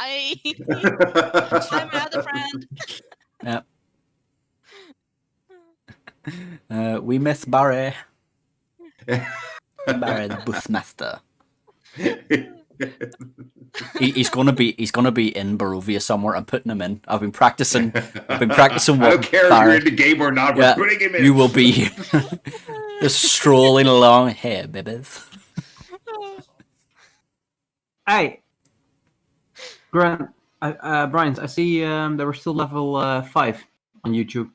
Hi. I'm my other friend. Yeah. We miss Barry. Barry the Bushmaster. He's gonna be in Barovia somewhere. I'm putting him in. I've been practicing. I don't care Barry, if you're in the game or not. We're putting him in. You will be just strolling along. Hey, babies. Hey, Brian, I see that we're still level 5 on YouTube.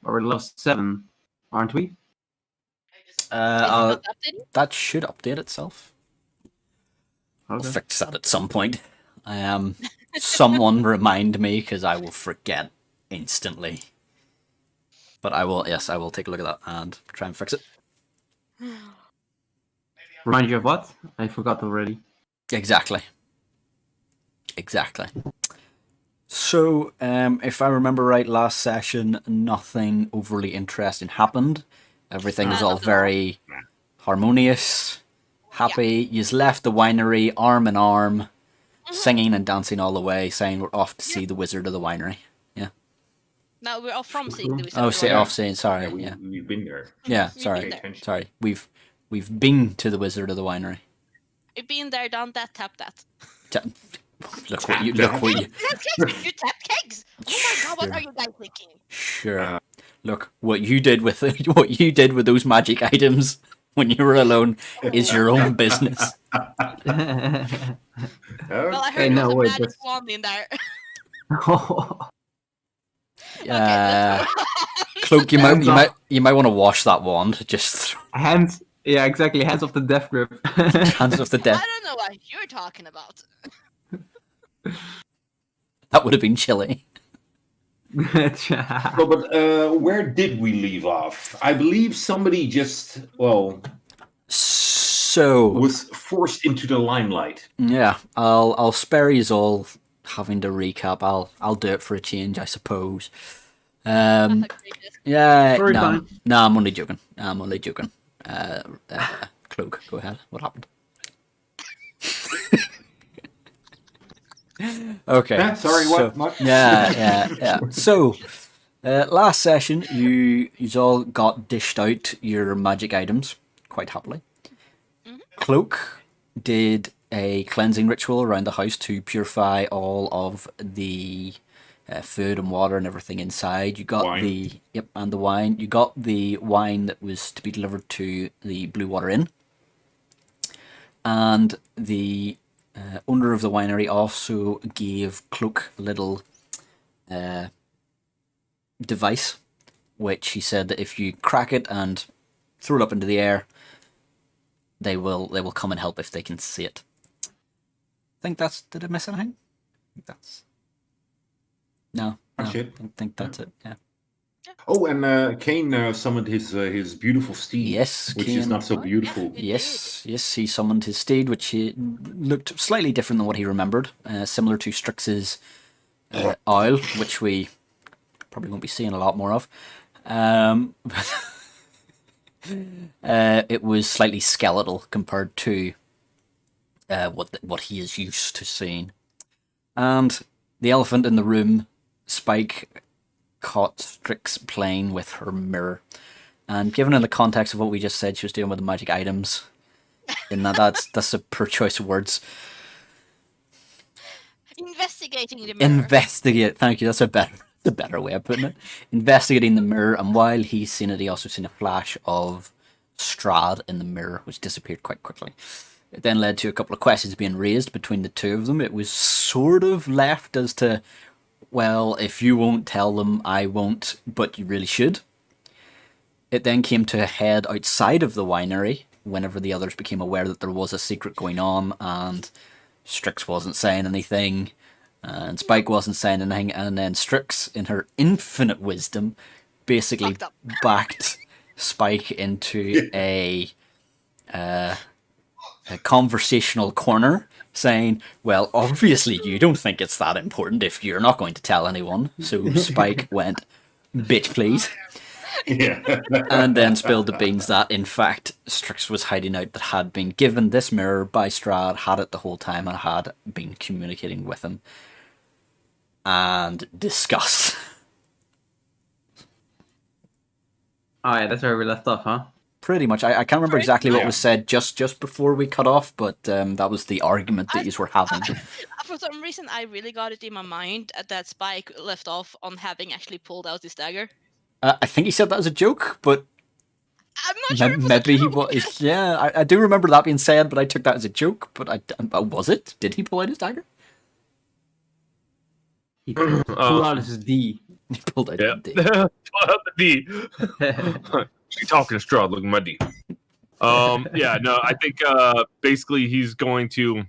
Or we're level 7, aren't we? That should update itself. Okay. I'll fix that at some point. Someone remind me, because I will forget instantly. But I will take a look at that and try and fix it. Remind you of what? I forgot already. Exactly. So, if I remember right, last session, nothing overly interesting happened. Everything was all very harmonious, happy. Yous left the winery arm in arm, singing and dancing all the way, saying we're off to see the wizard of the winery. Yeah. No, we're off from seeing the wizard. Off seeing. Sorry. Yeah, we've been there. Yeah. Sorry. We've been to the wizard of the winery. We've been there, done that, tapped that. Look what you. You tap kegs. Oh my god, what are you guys thinking? Sure. Look, what you did with those magic items when you were alone is your own business. Well, I heard there was a magic wand in there. Cloak, you might want to wash that wand. Just hands. Yeah, exactly. Hands off the death grip. Hands off the death. I don't know what you're talking about. That would have been chilly. But where did we leave off? I believe somebody just was forced into the limelight. Yeah, I'll spare you all having to recap. I'll do it for a change, I suppose. I'm only joking. Cloak, go ahead. What happened? Okay. Sorry, what? Yeah. So, last session, you all got dished out your magic items quite happily. Cloak did a cleansing ritual around the house to purify all of the food and water and everything inside. You got wine. And the wine. You got the wine that was to be delivered to the Blue Water Inn. And the owner of the winery also gave Cloak a little device, which he said that if you crack it and throw it up into the air, they will come and help if they can see it. Did I miss anything? No. I think that's it. Yeah. Oh, and Kane summoned his beautiful steed. Yes, which Kane, is not so beautiful. Yes, he summoned his steed, which looked slightly different than what he remembered. Similar to Strix's owl, which we probably won't be seeing a lot more of. It was slightly skeletal compared to what he is used to seeing. And the elephant in the room, Spike, caught Strix playing with her mirror. And given in the context of what we just said, she was dealing with the magic items. And that's a poor choice of words. Investigating the mirror. Thank you. That's a better way of putting it. Investigating the mirror, and while he's seen it, he also seen a flash of Strahd in the mirror, which disappeared quite quickly. It then led to a couple of questions being raised between the two of them. It was sort of left as to, well, if you won't tell them, I won't, but you really should. It then came to a head outside of the winery, whenever the others became aware that there was a secret going on, and Strix wasn't saying anything, and Spike wasn't saying anything, and then Strix, in her infinite wisdom, basically backed Spike into a conversational corner, saying, well, obviously you don't think it's that important if you're not going to tell anyone. So Spike went, bitch please. Yeah. And then spilled the beans that, in fact, Strix was hiding out, that had been given this mirror by Strahd, had it the whole time, and had been communicating with him. And discuss. Oh yeah, that's where we left off, huh? Pretty much. I can't remember exactly what Yeah. was said just before we cut off, but that was the argument that you were having. For some reason, I really got it in my mind that Spike left off on having actually pulled out his dagger. I think he said that as a joke, but I'm not sure if it was maybe a he joke. was. Yeah, I do remember that being said, but I took that as a joke. But was it? Did he pull out his dagger? He pulled out his D. He pulled out Yeah. the Pull out the D. She talking to Strahd, look at my D. Yeah, no, I think basically he's going to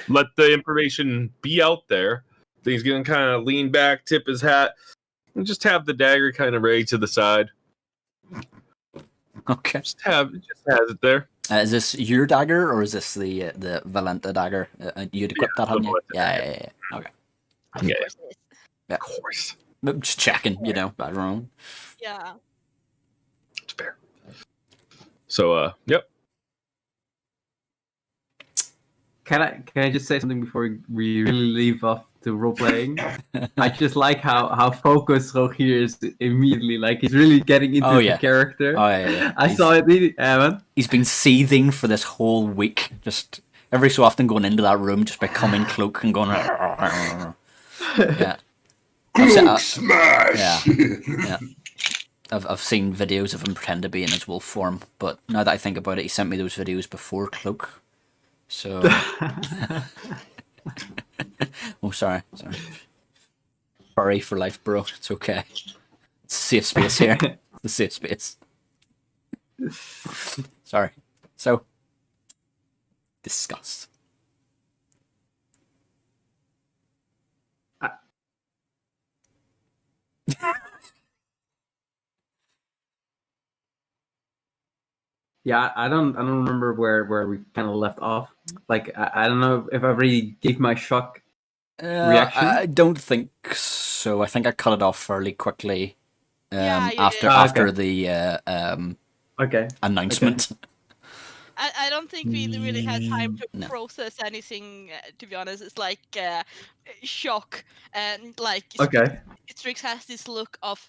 let the information be out there. He's going to kind of lean back, tip his hat, and just have the dagger kind of ready to the side. Okay. Just has it there. Is this your dagger, or is this the Valenta dagger? You'd equip that, hadn't you? Yeah. Okay. Of Yeah. course it is. Of course. Just checking, I don't know. Yeah. It's fair. So, yep. Can I just say something before we really leave off to role playing? I just like how focused Rogier is immediately. Like he's really getting into the character. Oh yeah. I saw it, man. He's been seething for this whole week, just every so often going into that room, just becoming Cloak and going. Yeah. Cloak smash. Yeah. I've seen videos of him pretend to be in his wolf form, but now that I think about it, he sent me those videos before Cloak. So. Oh, sorry. Furry for life, bro. It's okay. It's a safe space here. It's a safe space. Sorry. So, discuss. Yeah, I don't remember where we kind of left off. Like I don't know if I really gave my shock reaction. I don't think so. I think I cut it off fairly quickly. Yeah, you after did. after the Okay. announcement. I don't think we really had time to No. process anything, to be honest. It's like shock. And like Okay. Strix has this look of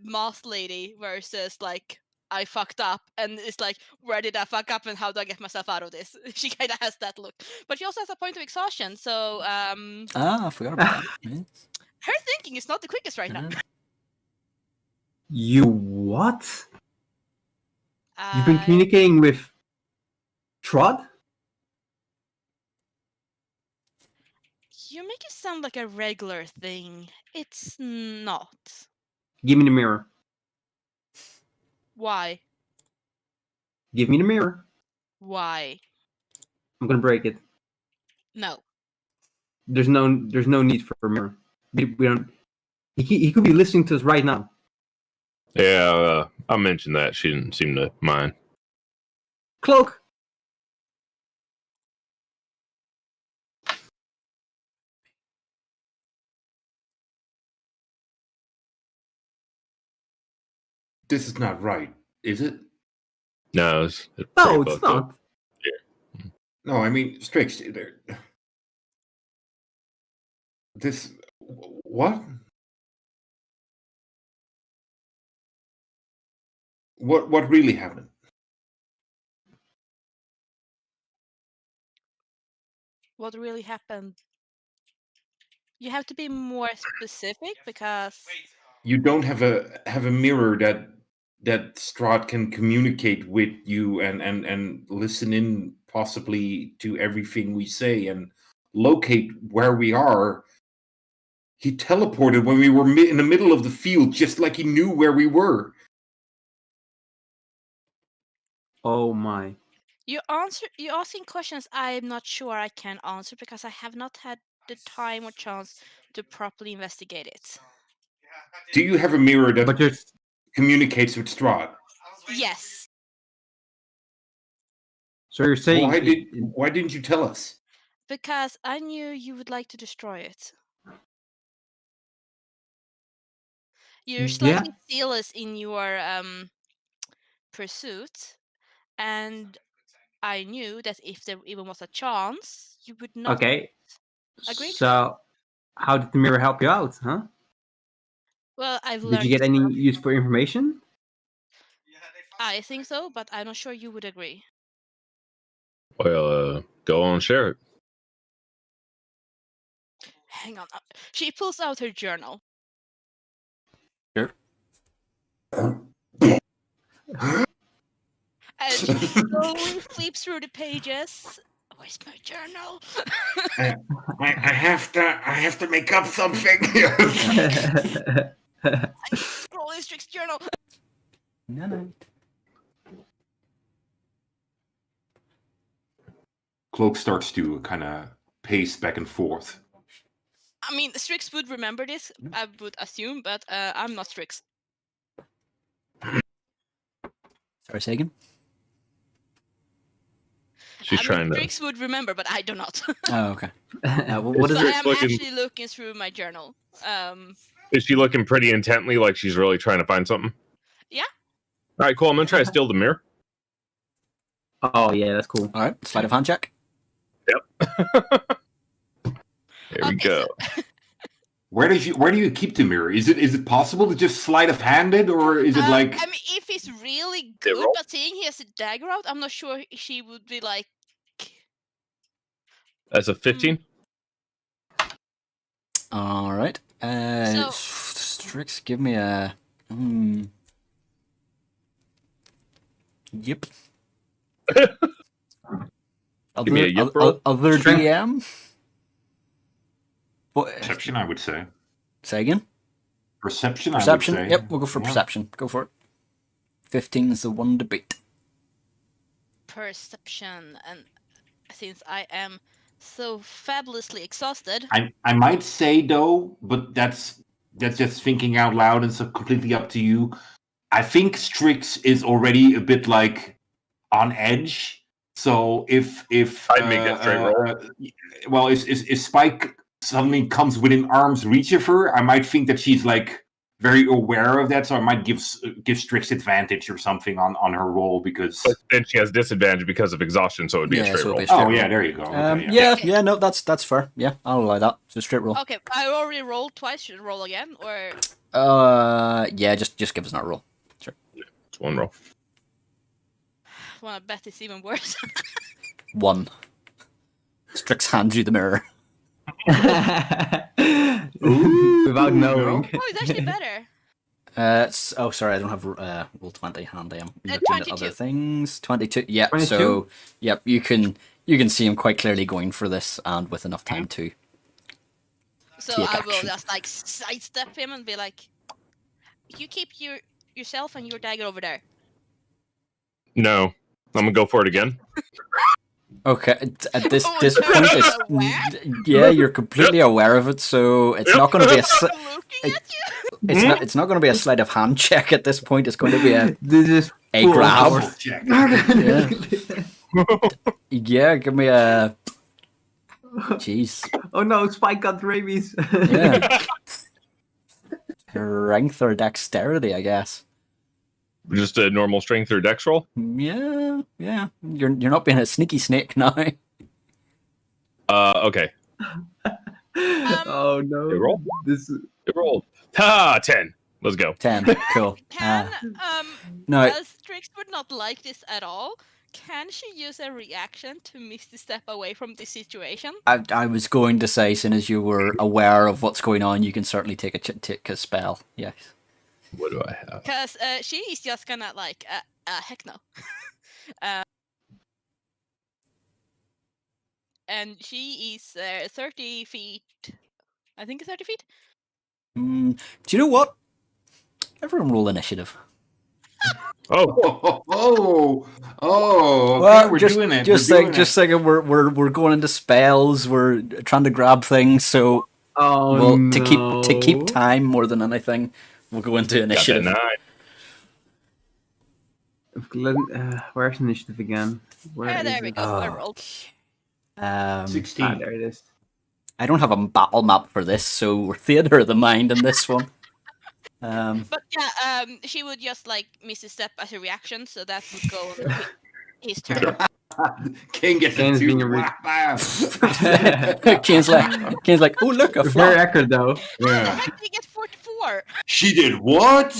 masked lady versus like I fucked up, and it's like, where did I fuck up and how do I get myself out of this? She kind of has that look, but she also has a point of exhaustion, so I forgot about that. Yes. her thinking is not the quickest right now. You what? You've been communicating with Strahd? You make it sound like a regular thing. It's not. Give me the mirror. Why? Give me the mirror. Why? I'm gonna break it. No. There's no need for a mirror. We don't. He could be listening to us right now. Yeah, I mentioned that. She didn't seem to mind. Cloak. This is not right, is it? No, it's pretty No, it's fucked up. not. No, I mean, Strix. This. What? What really happened? What really happened? You have to be more specific because You don't have a mirror that Strahd can communicate with you and listen in possibly to everything we say and locate where we are. He teleported when we were in the middle of the field, just like he knew where we were. Oh my. you're asking questions I'm not sure I can answer because I have not had the time or chance to properly investigate it. Do you have a mirror that But you're communicates with Strahd? Yes. so you're saying Why didn't you tell us? Because I knew you would like to destroy it. You're slightly zealous in your pursuit, and I knew that if there even was a chance, you would not. Okay. Agreed. So, how did the mirror help you out, huh? Well, I've Did learned. you get any useful information? I think so, but I'm not sure you would agree. Well, go on, share it. Hang on. She pulls out her journal. Sure. And she slowly flips through the pages. Where's my journal? I have to make up something. I scroll in Strick's journal. No. Cloak starts to kind of pace back and forth. I mean, Strix would remember this, I would assume, but I'm not Strix. Sorry, say again? She's trying to. Strix would remember, but I do not. Oh, okay. What is So I it? am actually looking through my journal. Is she looking pretty intently, like she's really trying to find something? Yeah. All right, cool. I'm gonna try to steal the mirror. Oh yeah, that's cool. All right, sleight of hand check. There we go. So, Where do you keep the mirror? Is it possible to just sleight of hand it, or is it like? I mean, if he's really They good roll? at seeing he has a dagger out, I'm not sure she would be like. That's a 15. All right. So- Strix, give me a. Yep. Give me a yip roll. Other DM. What? Perception, I would say. Say again. Perception. Perception. I would say. Yep, we'll go for Yeah. perception. Go for it. 15 is the one to beat. Perception, and since I am so fabulously exhausted, I might say though, but that's just thinking out loud, and so completely up to you. I think Strix is already a bit like on edge. So if I'd make that straight roll. well, if Spike suddenly comes within arm's reach of her, I might think that she's like very aware of that. So I might give Strix advantage or something on her roll because. But then she has disadvantage because of exhaustion, so it would be a straight so it'll roll. be a straight Oh roll. yeah, there you go. Okay, Yeah, no, that's fair. Yeah, I'll allow that. It's a straight roll. okay, I already rolled twice. Should I roll again, or Yeah, just give us that roll. It's one roll. wanna bet it's even worse? 1. Strix hands you the mirror. Without knowing. Oh, it's actually better. Sorry, I don't have roll 20 handy. I'm looking at 22. other things. 22. Yeah. 22? So, yep, you can see him quite clearly going for this, and with enough time to. So Take I will action. just like sidestep him and be like, "You keep yourself and your dagger over there." No, I'm gonna go for it again. Okay. At this Oh, this so point, you're it's aware? yeah, you're completely aware of it. So it's not going to be Looking at you. it's not going to be a sleight of hand check at this point. It's going to be This is a full grab. force. Check. Yeah, give me a. Jeez. Oh no, Spike got rabies. Yeah. Strength or dexterity, I guess. Just a normal strength or dex roll. Yeah. You're not being a sneaky snake now. Okay. Oh no. They roll. This It rolled. 10. Let's go. 10. Cool. Can No. as Strix would not like this at all. Can she use a reaction to misty step away from this situation? I was going to say, soon as you were aware of what's going on, you can certainly take a spell. Yes. What do I have? Because she is just gonna like, heck no. And she is 30 feet. I think 30 feet. Do you know what? Everyone roll initiative. Oh, Okay, Well, we're doing it. Just we're like, doing just thinking, we're going into spells. We're trying to grab things. So, to keep time more than anything, we'll go into got that initiative. 9. Where's initiative again? Where Yeah, is there we it? go. I rolled. 16. There it is. I don't have a battle map for this, so we're theater of the mind in this one. But yeah, she would just like miss a step as a reaction, so that would go on his turn. King gets Kane's a being two. a re- Kane's like, oh look, a Very flop. accurate though. How the Yeah. heck did he get 44? She did what?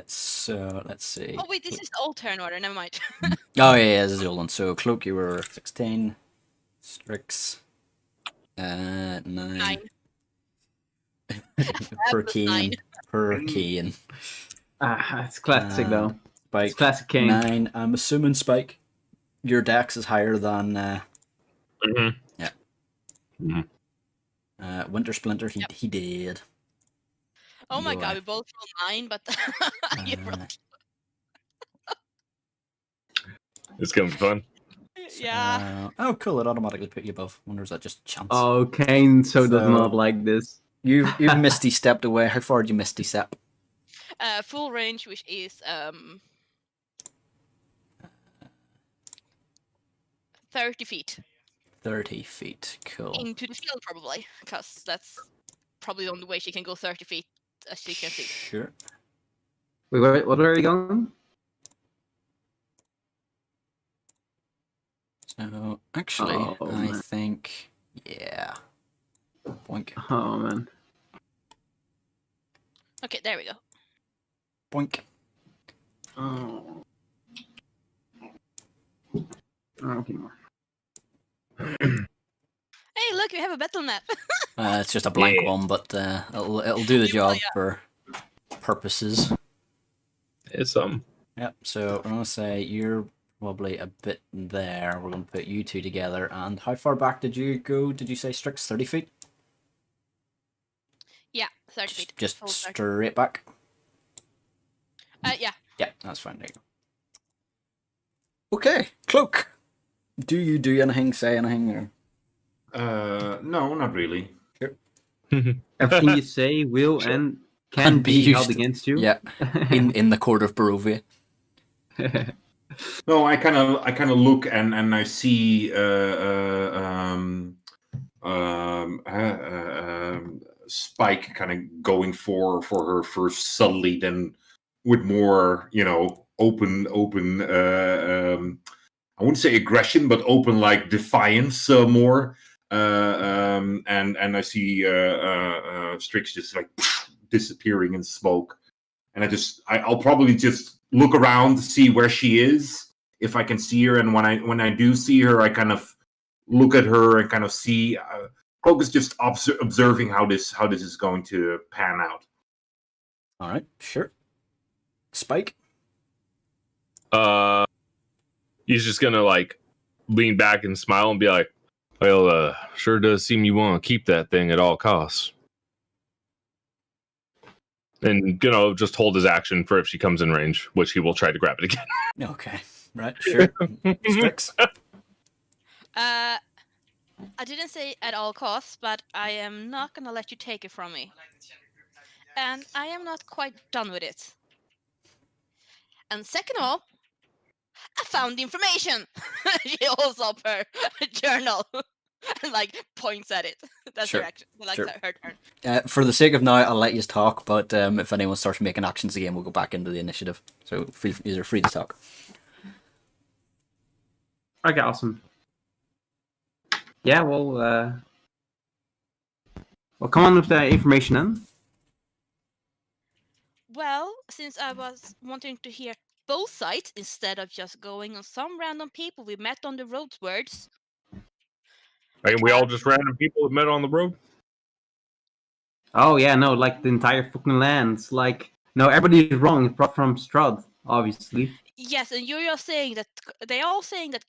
So let's see. Oh wait, this is the old turn order. Never mind. Oh yeah, this is the old one. So Cloak, you were 16. Strix, 9. 9. Per was Kane. 9. Per Kane. It's classic though. Spike, It's classic Kane. 9. I'm assuming Spike, your dex is higher than Mhm. yeah. Mhm. Winter Splinter. He did. Oh my Go god, on. we both rolled 9, but you rolled. It's gonna be fun. Yeah. Oh, cool! It automatically put you above. Wonder is that just chance? Oh, Kane does So- not like this. You've Misty stepped away. How far did you Misty step? Full range, which is 30 feet 30 feet. Cool. into the field, probably, because that's probably the only way she can go 30 feet, as she can see. Sure. Wait, what are you going? So actually, Oh, I man. think yeah. Boink, Oh man. Okay, there we go. boink. Oh. Okay. Hey, look, we have a battle map. It's just a blank Yeah. one, but it'll do the Yeah, job yeah. for purposes. It's Yep. So I'm gonna say you're probably a bit there. We're gonna put you two together. And how far back did you go? Did you say Strix 30 feet? Yeah, 30 feet. Just Full 30. straight back. Yeah. Yeah, that's fine. There you go. Okay, Cloak. Do you do anything? Say anything? Or... No, not really. Everything you say will Sure. and can And be be used held to- against you. Yeah, in the court of Barovia. No, I kind of look and I see Spike kind of going for her first subtly, then with more, open. I wouldn't say aggression, but open like defiance more. And I see Strix just like disappearing in smoke, and I'll probably just look around to see where she is, if I can see her, and when I do see her, I kind of look at her and kind of see. Cloak is just observing how this is going to pan out. All right, sure. Spike. He's just gonna like lean back and smile and be like, "Well, sure does seem you want to keep that thing at all costs." And just hold his action for if she comes in range, which he will try to grab it again. Okay, right, sure. Strix. I didn't say at all costs, but I am not gonna let you take it from me. And I am not quite done with it. And second of all, I found the information. She holds up her journal and like points at it. That's Sure, her action. Like sure. her turn. For the sake of now, I'll let you talk. But if anyone starts making actions again, we'll go back into the initiative. So you're free to talk. Okay, awesome. Yeah, well, come on with the information then. Well, since I was wanting to hear both sides instead of just going on some random people we met on the roads words. And we all just random people that met on the road. Oh yeah, no, like the entire fucking lands. Like, no, everybody is wrong. Apart from Strahd, obviously. Yes, and you're all saying that they all saying that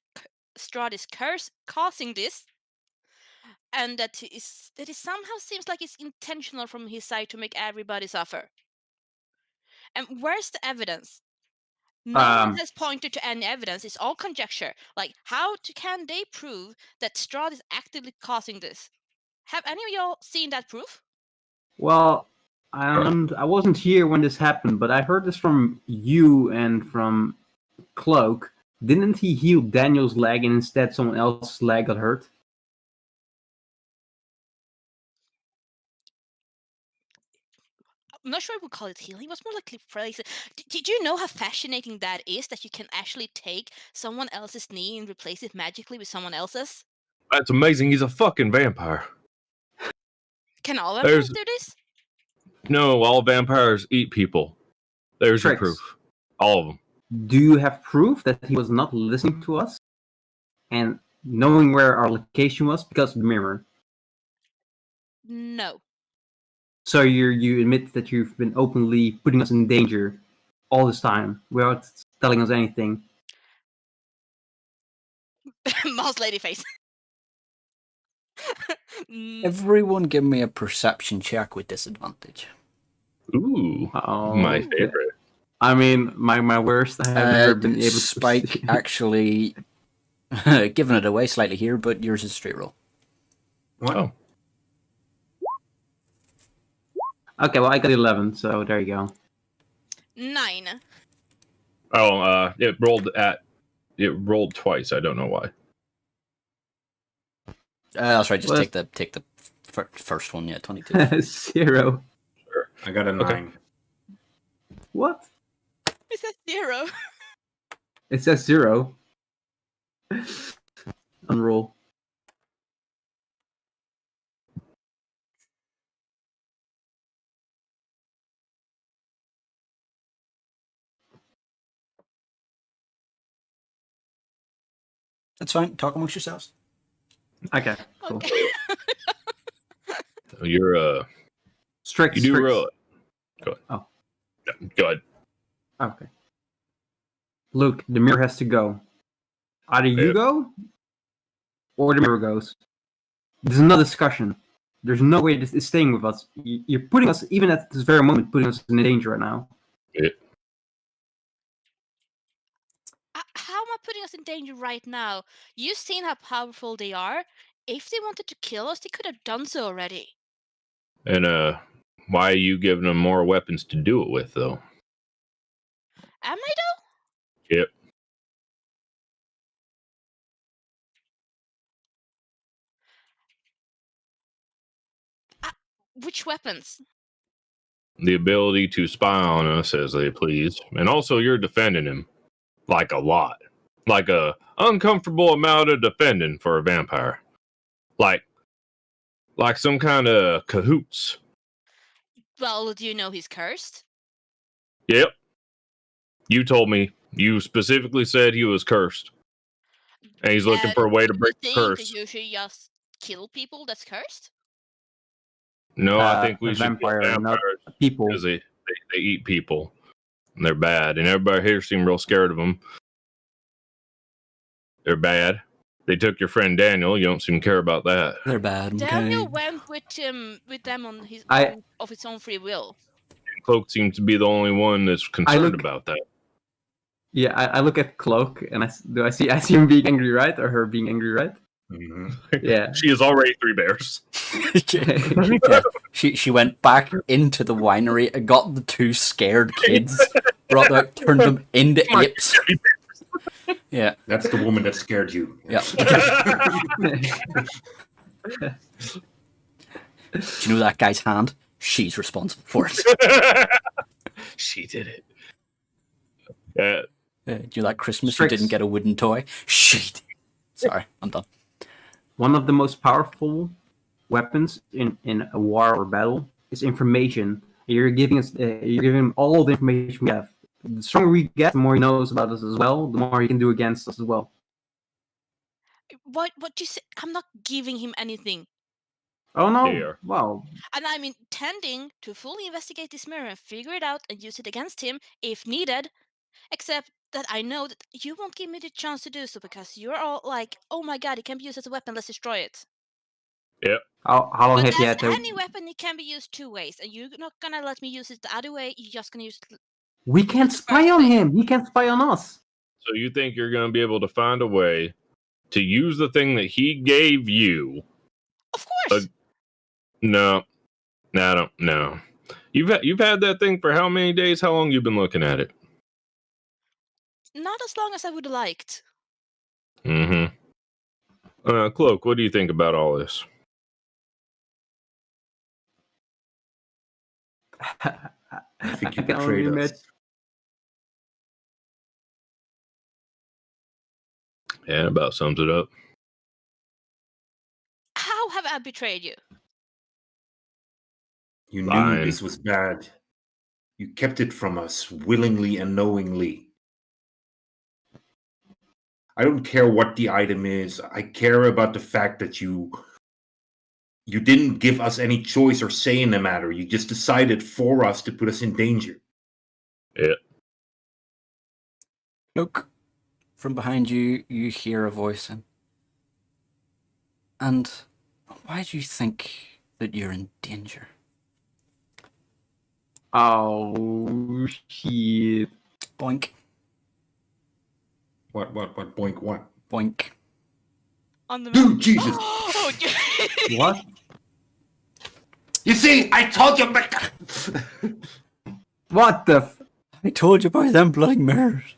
Strahd is causing this, and that it somehow seems like it's intentional from his side to make everybody suffer. And where's the evidence? No one has pointed to any evidence. It's all conjecture. Like, can they prove that Strahd is actively causing this? Have any of y'all seen that proof? Well, I wasn't here when this happened, but I heard this from you and from Cloak. Didn't he heal Daniel's leg and instead someone else's leg got hurt? I'm not sure I would call it healing. It was more like phrase. Did you know how fascinating that is? That you can actually take someone else's knee and replace it magically with someone else's? That's amazing. He's a fucking vampire. Can all vampires There's do this? no, all vampires eat people. There's your Tricks. proof. All of them. Do you have proof that he was not listening to us and knowing where our location was because of the mirror? No. So you admit that you've been openly putting us in danger all this time without telling us anything. Mouse lady face. Everyone give me a perception check with disadvantage. Ooh, Oh, my favorite. I mean, my worst. I have never been able to Spike see. actually giving it away slightly here, but yours is straight roll. What? Oh, Okay, well I got 11, so there you go. 9. oh, it rolled twice. I don't know why. That's right. Just Well, take the first one. Yeah, 22. 0. I got a 9. Okay. What? It says 0. It says 0. Unroll. That's fine. Talk amongst yourselves. Okay, cool. Okay. So you're Strix. you do Strix. roll it. Go ahead. Oh. Yeah, go ahead. Okay. Luke, the mirror has to go. Either you Yeah. go, or the mirror goes. There's no discussion. There's no way this is staying with us. You're putting us, even at this very moment, putting us in danger right now. How am I putting us in danger right now? You've seen how powerful they are. If they wanted to kill us, they could have done so already. And why are you giving them more weapons to do it with, though? Am I though? Yep. Which weapons? The ability to spy on us as they please, and also you're defending him like a lot, like a uncomfortable amount of defending for a vampire, like some kind of cahoots. Well, do you know he's cursed? Yep. You told me. You specifically said he was cursed, and he's looking for a way to break the You think curse. that you should just kill people that's cursed? No, I think we a should kill vampire, not vampires people. because they eat people, and they're bad. And everybody here seemed real scared of them. They're bad. They took your friend Daniel. You don't seem to care about that. They're bad. Okay. Daniel went with them on his of his own free will. And Cloak seems to be the only one that's concerned about that. Yeah, I look at Cloak and I see him being angry, right? Or her being angry, right? Mm-hmm. Yeah. She is already 3 bears. Yeah. She went back into the winery and got the 2 scared kids, brought them out, turned them into apes. Yeah. That's the woman that scared you. Yeah. Do you know that guy's hand? She's responsible for it. She did it. Yeah. Do you know that Christmas Strix. you didn't get a wooden toy? She did. Sorry, I'm done. One of the most powerful weapons in a war or battle is information. You're giving him all the information we have. The stronger we get, the more he knows about us as well. The more he can do against us as well. What you say? I'm not giving him anything. Oh no! Here. Wow. And I'm intending to fully investigate this mirror and figure it out and use it against him if needed. Except that I know that you won't give me the chance to do so because you're all like, oh my god, it can be used as a weapon, let's destroy it. Yep. How long But have you as had to? any weapon, it can be used 2 ways, and you're not gonna let me use it the other way, you're just gonna use it. We can't spy on him. He can't spy on us. So you think you're going to be able to find a way to use the thing that he gave you? Of course! No, I don't know. You've had that thing for how many days? How long you been looking at it? Not as long as I would have liked. Mm-hmm. Cloak, what do you think about all this? I think you I can only betrayed imagine. us. Yeah, about sums it up. How have I betrayed you? You knew Fine. this was bad. You kept it from us willingly and knowingly. I don't care what the item is. I care about the fact that you didn't give us any choice or say in the matter. You just decided for us to put us in danger. Yeah. Look, from behind you, you hear a voice. And why do you think that you're in danger? Oh shit! Boink, What, boink, what? boink. On the Dude, Jesus! Oh, What? You see, I told you. What the? I told you about them bloody mirrors.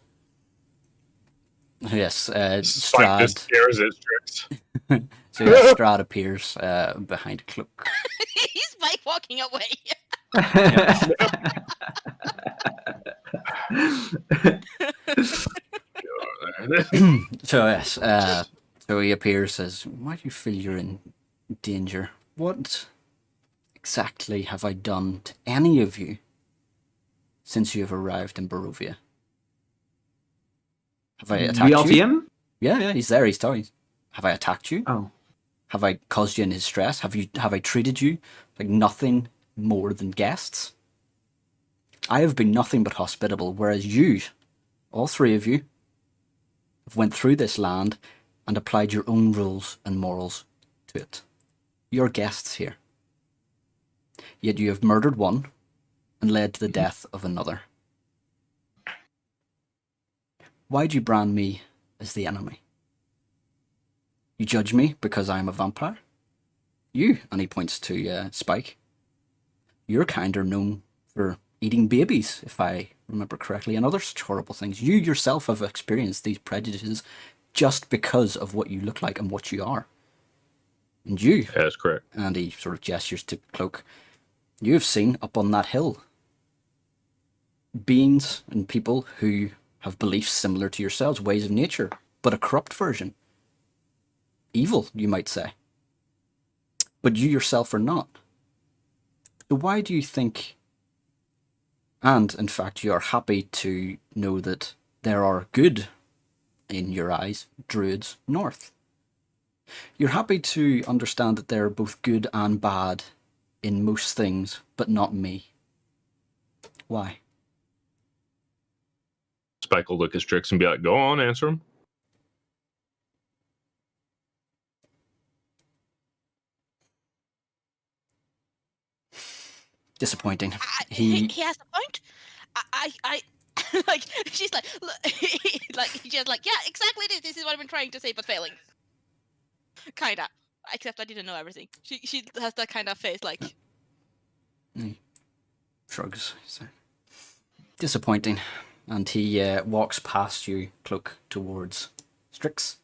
Yes, Spike just Strahd. stares at Strix. So yeah, Strahd appears behind a cloak. He's like walking away. So yes, so he appears, says, "Why do you feel you're in danger? What exactly have I done to any of you since you have arrived in Barovia? Have I attacked we all see you? him? Yeah, he's there. He's talking. Have I attacked you? Oh. Have I caused you any distress? Have I treated you like nothing more than guests? I have been nothing but hospitable, whereas you, all three of you, have went through this land and applied your own rules and morals to it. You're guests here. Yet you have murdered one and led to the death of another. Why do you brand me as the enemy? You judge me because I am a vampire? You, and he points to Spike, you're kind of known for eating babies, if I remember correctly, and other such horrible things. You yourself have experienced these prejudices just because of what you look like and what you are. And you, That's correct. and he sort of gestures to Cloak, you have seen up on that hill beings and people who have beliefs similar to yourselves, ways of nature, but a corrupt version. Evil, you might say. But you yourself are not. So why do you think, and in fact you are happy to know that there are good, in your eyes, druids north? You're happy to understand that there are both good and bad in most things, but not me. Why? Spike will look at Strix and be like, go on, answer him. Disappointing. He has a point. I like she's like look, like he's just like, yeah, exactly this is what I've been trying to say but failing. Kinda. Except I didn't know everything. She has that kind of face like Shrugs. So. Disappointing. And he walks past you, Cloak, towards Strix.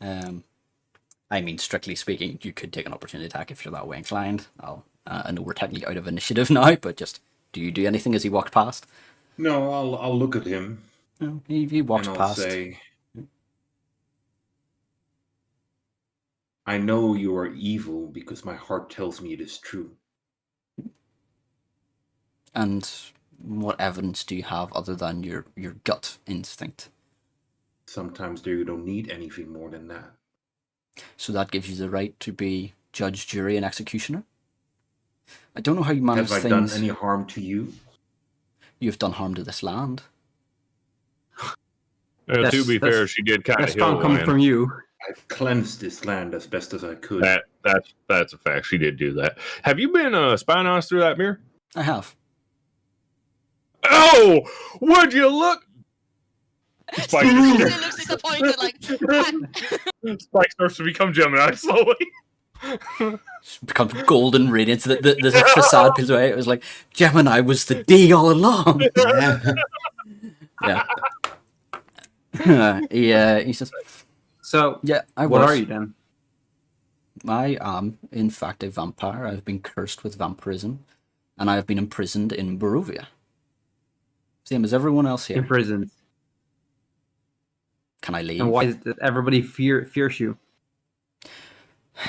I mean, strictly speaking, you could take an opportunity attack if you're that way inclined. I know we're technically out of initiative now, but just, do you do anything as he walked past? No, I'll look at him. No, he walks and I'll past. say, I know you are evil because my heart tells me it is true. And what evidence do you have other than your gut instinct? Sometimes you don't need anything more than that. So that gives you the right to be judge, jury, and executioner? I don't know how you manage Have I things. done any harm to you? You've done harm to this land. To be fair, she did kind of That's heal strong the coming land. from you. I've cleansed this land as best as I could. That's a fact. She did do that. Have you been spying on us through that mirror? I have. Oh, would you look? Spike, she looks disappointed like Spike starts to become Gemini slowly. It's become golden radiance. The facade peels away. It was like, Gemini was the D all along. Yeah. He says, So, yeah, I was. what are you then? I am, in fact, a vampire. I've been cursed with vampirism, and I have been imprisoned in Barovia. Same as everyone else here. imprisoned. Can I leave? And why is it that everybody fears you?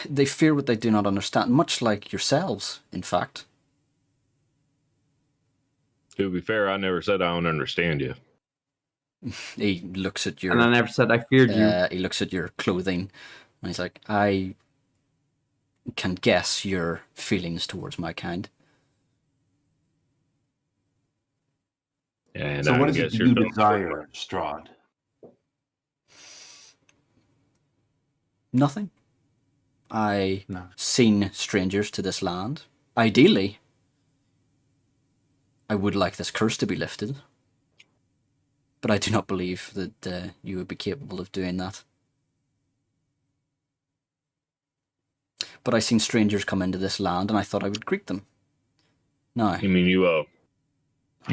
They fear what they do not understand, much like yourselves, in fact. To be fair, I never said I don't understand you. He looks at your And I never said I feared you. he looks at your clothing, and he's like, I can guess your feelings towards my kind. And So I what is it guess that you're you dumb. desire, Strahd? Nothing. I No. seen strangers to this land. Ideally, I would like this curse to be lifted. But I do not believe that you would be capable of doing that. But I seen strangers come into this land, and I thought I would greet them. No. You mean you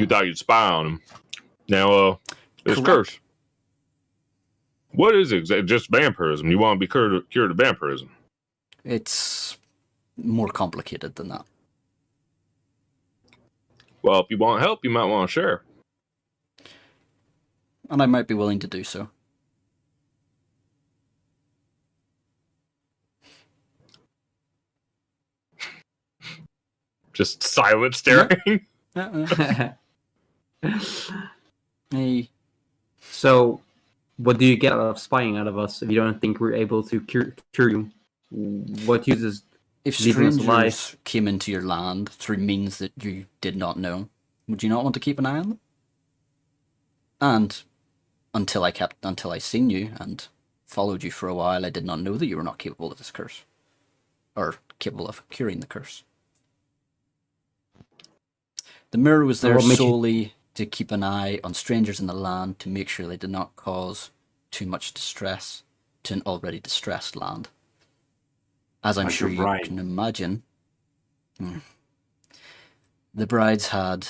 thought you'd spy on him? Now, it's Correct. curse. What is it? Just vampirism? You want to be cured of vampirism? It's more complicated than that. Well, if you want help, you might want to share. And I might be willing to do so. Just silent staring. Hey, So, what do you get out of spying out of us if you don't think we're able to cure you? What uses? if Leaving us strangers alive. came into your land through means that you did not know, would you not want to keep an eye on them? And until I seen you and followed you for a while, I did not know that you were not capable of this curse. Or capable of curing the curse. The mirror was there What makes you- solely to keep an eye on strangers in the land to make sure they did not cause too much distress to an already distressed land. As I'm Like sure your you bride. can imagine, the brides had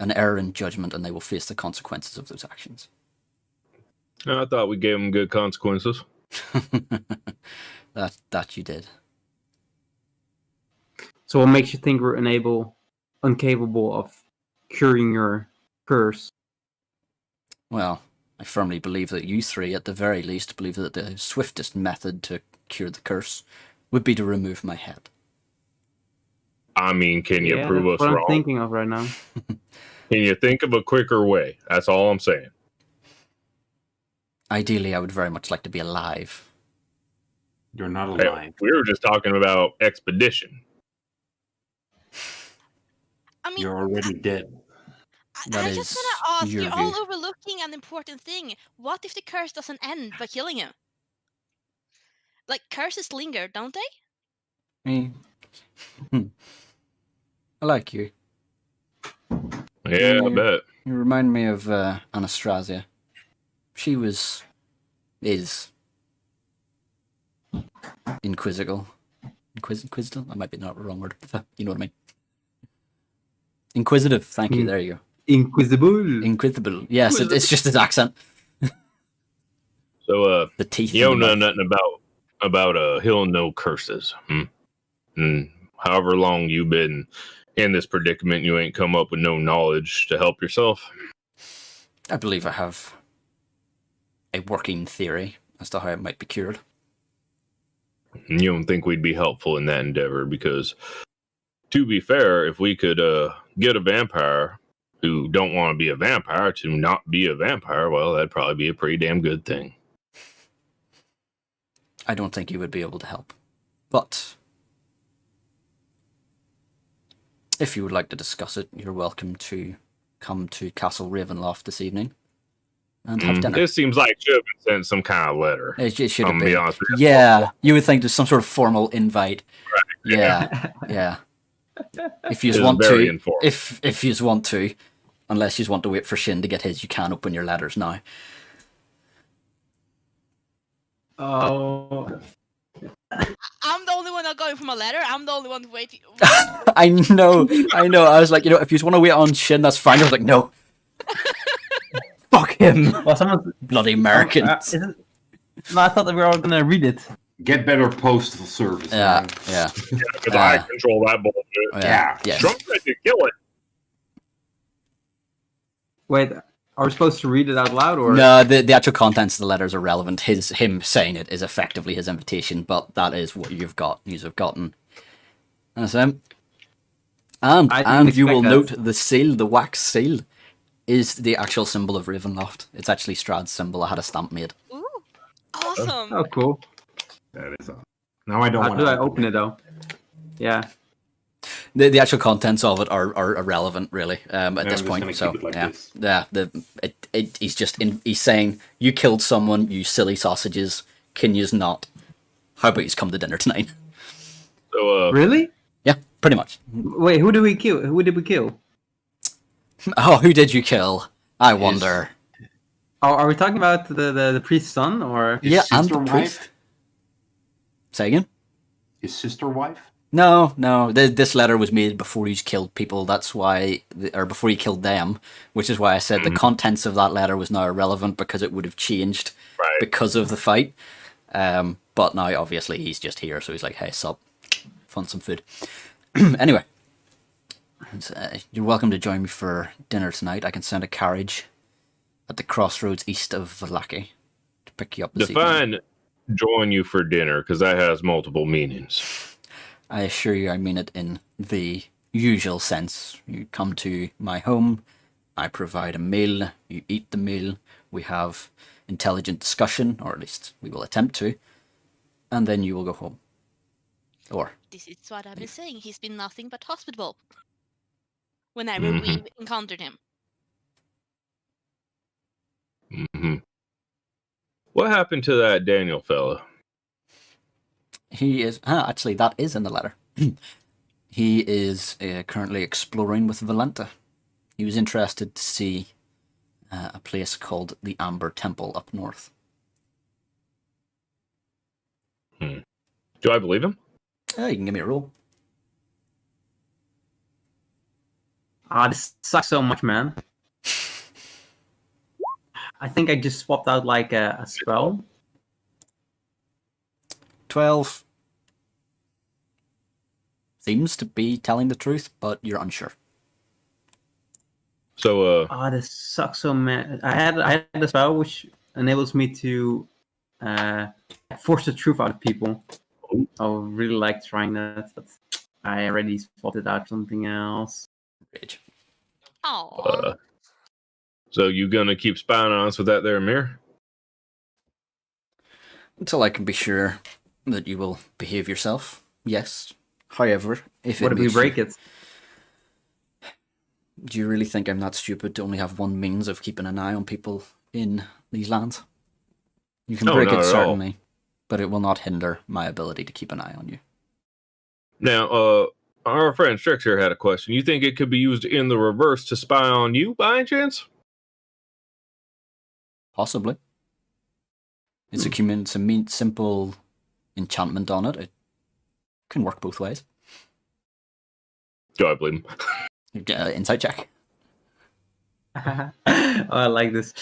an error in judgment and they will face the consequences of those actions. I thought we gave him good consequences. That you did. So, what makes you think we're incapable of curing your curse? Well, I firmly believe that you three, at the very least, believe that the swiftest method to cure the curse would be to remove my head. I mean, can you prove that's us what I'm wrong? thinking of right now. Can you think of a quicker way? That's all I'm saying. Ideally, I would very much like to be alive. You're not Hey, alive. we were just talking about expedition. I mean, You're already dead. That I just is want to ask, your you're all view. overlooking an important thing. What if the curse doesn't end by killing him? Like, curses linger, don't they? Me. I like you. Yeah, I you. bet. You remind me of Anastasia. She is inquisitive. Inquisitive? That might be not the wrong word. You know what I mean. Inquisitive. Thank you. There you go. Inquisible. Inquisitive. Yes, it's just his accent. So, The teeth. you in don't the know mouth. nothing about he'll know curses. And however long you've been in this predicament, you ain't come up with no knowledge to help yourself. I believe I have a working theory as to how it might be cured. And you don't think we'd be helpful in that endeavor because, to be fair, if we could get a vampire who don't want to be a vampire to not be a vampire, well, that'd probably be a pretty damn good thing. I don't think you would be able to help. But if you would like to discuss it, you're welcome to come to Castle Ravenloft this evening and have dinner. This seems like it should have been sent some kind of letter. It should have I'm gonna be been. honest with you. Yeah, you would think there's some sort of formal invite. Yeah, yeah. If you It was want very to, informal. if you want to, unless you want to wait for Shin to get his, you can open your letters now. Oh, I'm the only one not going for my letter. I'm the only one waiting. I know. I was like, if you just want to wait on Shin, that's fine. I was like, no. Fuck him. well, someone's. Bloody Americans. No, I thought that we were all gonna read it. Get better postal service. Yeah, man. yeah, Because I control that bullshit. yeah. Yes. Trump tried to kill it. Wait, are we supposed to read it out loud or? No, the actual contents of the letters are relevant. Him saying it is effectively his invitation, but that is what you've gotten. That's him. And I didn't you expect will that. note the seal, the wax seal, is the actual symbol of Ravenloft. It's actually Strahd's symbol. I had a stamp made. Ooh, awesome. Oh, cool. That is awesome. Now I don't How want do to I open it though? Yeah. The actual contents of it are irrelevant, really, at I'm this just point. gonna So keep it like yeah, this. yeah. He's just he's saying you killed someone, you silly sausages. Can yous not? How about you come to dinner tonight? So, Really? Yeah, pretty much. Wait, who did we kill? Who did we kill? Oh, who did you kill? I wonder. Oh, are we talking about the priest's son or? His Yeah, and sister the wife? priest. Say again? His sister wife? No. This letter was made before he's killed people. That's why, or before he killed them, which is why I said the contents of that letter was now irrelevant because it would have changed Right. because of the fight. But now, obviously, he's just here, so he's like, "Hey, sup, fun some food." Anyway, you're welcome to join me for dinner tonight. I can send a carriage at the crossroads east of Vallaki to pick you up this evening. define join you for dinner, because that has multiple meanings. I assure you I mean it in the usual sense. You come to my home, I provide a meal, you eat the meal, we have intelligent discussion, or at least we will attempt to, and then you will go home. Or, This is what I've been saying. He's been nothing but hospitable whenever we've encountered him. Hmm. What happened to that Daniel fella? he is, actually that is in the letter. He is currently exploring with Valenta. He was interested to see a place called the Amber Temple up north. Do I believe him? You can give me a roll. Ah, this sucks so much, man. I think I just swapped out like a spell. 12 seems to be telling the truth, but you're unsure. So, Ah, this sucks so much. I had a spell which enables me to force the truth out of people. I would really like trying that, but I already swapped it out for something else. Rage. Aww. so you gonna keep spying on us with that there mirror? Until I can be sure that you will behave yourself, yes. However, if What it if we makes break you, it? do you really think I'm that stupid to only have one means of keeping an eye on people in these lands? You can No, break not it at all. certainly, but it will not hinder my ability to keep an eye on you. Now, our friend Strix here had a question. You think it could be used in the reverse to spy on you by any chance? Possibly. It's it's a simple enchantment on it. It can work both ways. Do I believe him? Insight check. Oh, I like this.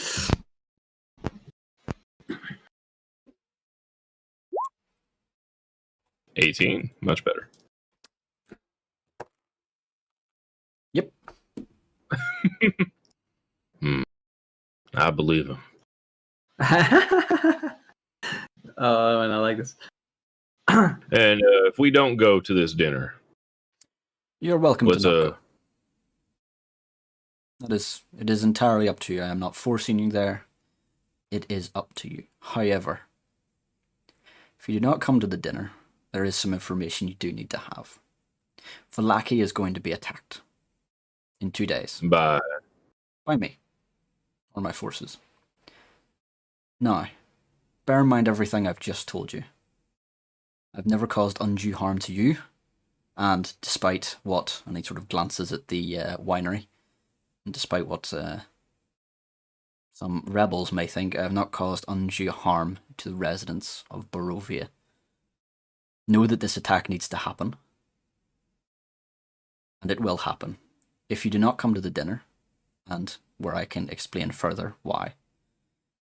$18. Much better. Yep. I believe him. Oh, and I like this. And if we don't go to this dinner, You're welcome what's to not go. It is entirely up to you. I am not forcing you there. It is up to you. However, if you do not come to the dinner, there is some information you do need to have. Vallaki is going to be attacked in 2 days by by me or my forces. Now, bear in mind everything I've just told you. I've never caused undue harm to you, and despite what, and he sort of glances at the winery, and despite what some rebels may think, I have not caused undue harm to the residents of Barovia. Know that this attack needs to happen, and it will happen. If you do not come to the dinner, and where I can explain further why,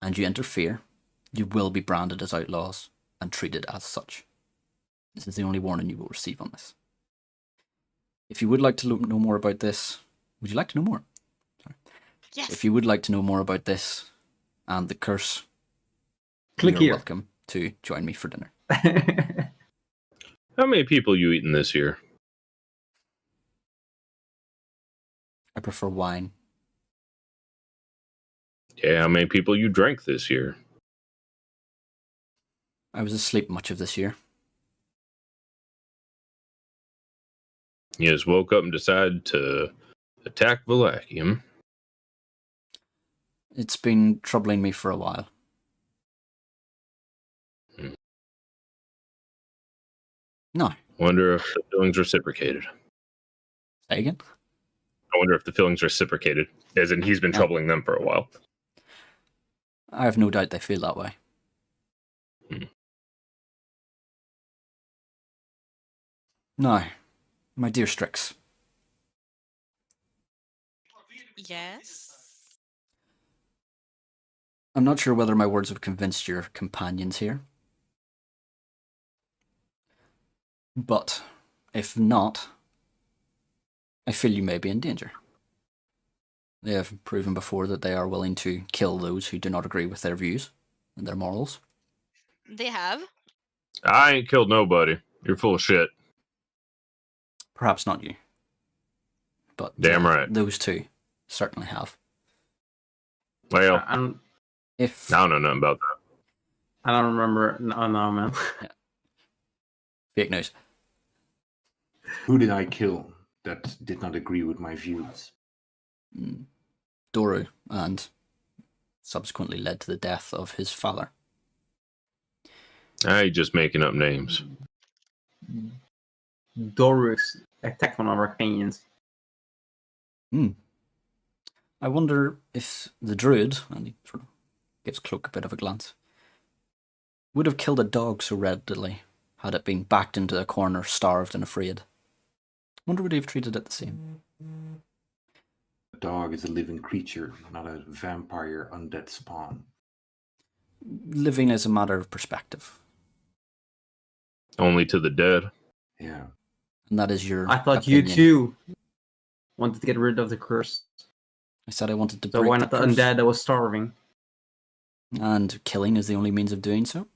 and you interfere, you will be branded as outlaws and treated as such. This is the only warning you will receive on this. If you would like to know more about this, would you like to know more? Sorry. Yes. If you would like to know more about this and the curse, Click you're here. welcome to join me for dinner. How many people you eating this year? I prefer wine. Yeah, how many people you drank this year? I was asleep much of this year. You just woke up and decided to attack Valachium. It's been troubling me for a while. No. Wonder if the feelings reciprocated. Say again? I wonder if the feelings reciprocated, as in he's been No. troubling them for a while. I have no doubt they feel that way. Now, my dear Strix, Yes. I'm not sure whether my words have convinced your companions here. But, if not, I feel you may be in danger. They have proven before that they are willing to kill those who do not agree with their views and their morals. They have. I ain't killed nobody. You're full of shit. Perhaps not you. But Damn right. those two certainly have. Well, I don't If I don't know nothing about that. I don't remember. No, man. fake news. Who did I kill that did not agree with my views? Doru, and subsequently led to the death of his father. I ain't just making up names. Dorus attacked one of our canyons. I wonder if the druid, and he sort of gives Cloak a bit of a glance, would have killed a dog so readily had it been backed into a corner, starved and afraid. Wonder would he have treated it the same? A dog is a living creature, not a vampire undead spawn. Living is a matter of perspective, Only to the dead. Yeah. and that is your I thought opinion. you too wanted to get rid of the curse. I said I wanted to So break why not the curse, undead that was starving? and killing is the only means of doing so.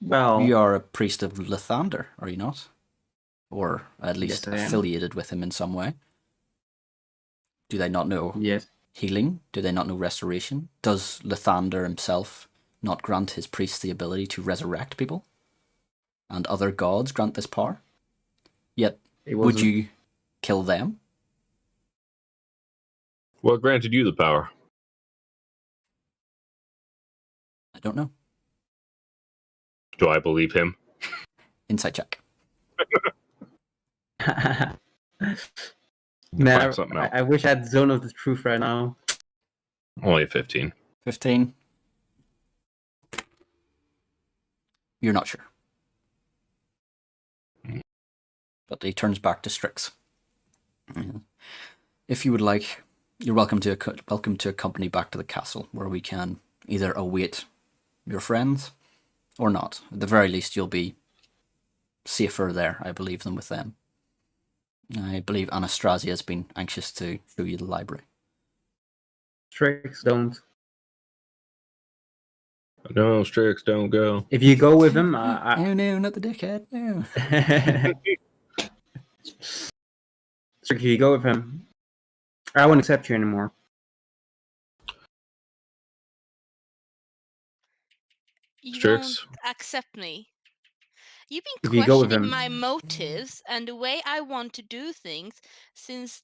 Well, You are a priest of Lathander, are you not? Or at least Yes, I am. affiliated with him in some way. Do they not know yes. healing? Do they not know restoration? Does Lathander himself not grant his priests the ability to resurrect people? And other gods grant this power? Yet, It would wasn't- you kill them? What granted you the power? I don't know. Do I believe him? Insight check. Man, Find something out. I wish I had Zone of the Truth right now. Only 15. 15. You're not sure. But he turns back to Strix. If you would like, you're welcome to accompany back to the castle, where we can either await your friends or not. At the very least, you'll be safer there, I believe, than with them. I believe Anastasia has been anxious to show you the library. Tricks don't. No, Strix, don't go. If you go with him, Oh no, not the dickhead, no. Trick, if you go with him, I won't accept you anymore. You Strix? won't accept me. You've If been you go with questioning him- my motives and the way I want to do things since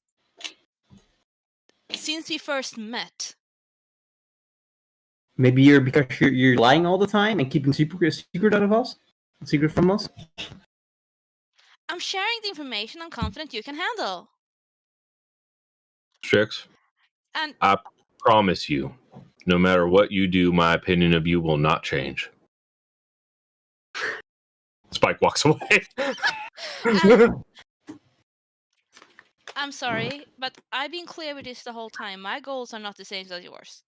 we first met. Maybe you're lying all the time and keeping secret out of us, secret from us. I'm sharing the information I'm confident you can handle. Strix? And I promise you, no matter what you do, my opinion of you will not change. Spike walks away. I'm sorry, but I've been clear with this the whole time. My goals are not the same as yours.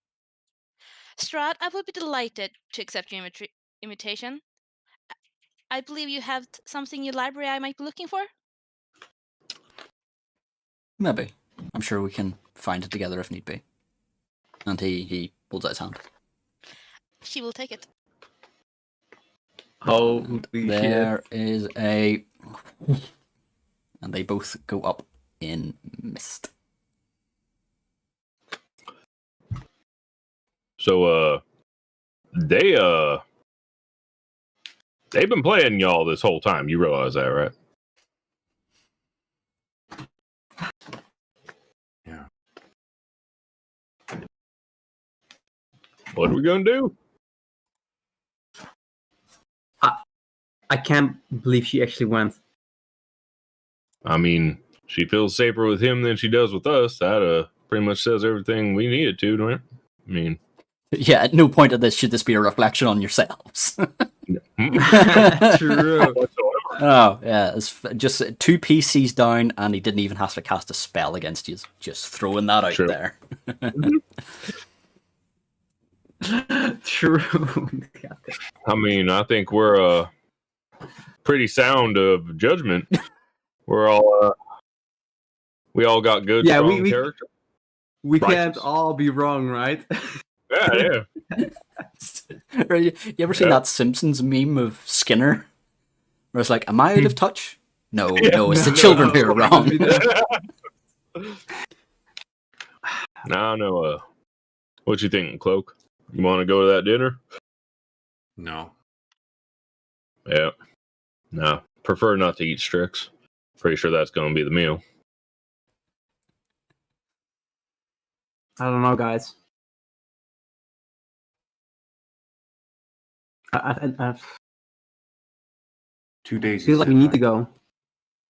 Strahd, I would be delighted to accept your invitation. I believe you have something in your library I might be looking for. Maybe. I'm sure we can find it together if need be. And he holds out his hand. She will take it. Holy There is a... And they both go up in mist. So, they've been playing y'all this whole time. You realize that, right? Yeah. What are we gonna do? I can't believe she actually went. I mean, she feels safer with him than she does with us. That pretty much says everything we needed to, don't it? I mean, Yeah, at no point of this should this be a reflection on yourselves. True. Oh, yeah, it's just 2 PCs down, and he didn't even have to cast a spell against you. Just throwing that out True. there. True. I mean, I think we're pretty sound of judgment. We're all we all got good, Yeah, strong we character. We Righteous. can't all be wrong, right? Yeah. You ever seen that Simpsons meme of Skinner? Where it's like, am I out of touch? No, no, it's the children who are wrong. No. What you think, Cloak? You want to go to that dinner? No. Yeah. No. Prefer not to eat Strix. Pretty sure that's going to be the meal. I don't know, guys. I 2 days. feel like we need to go.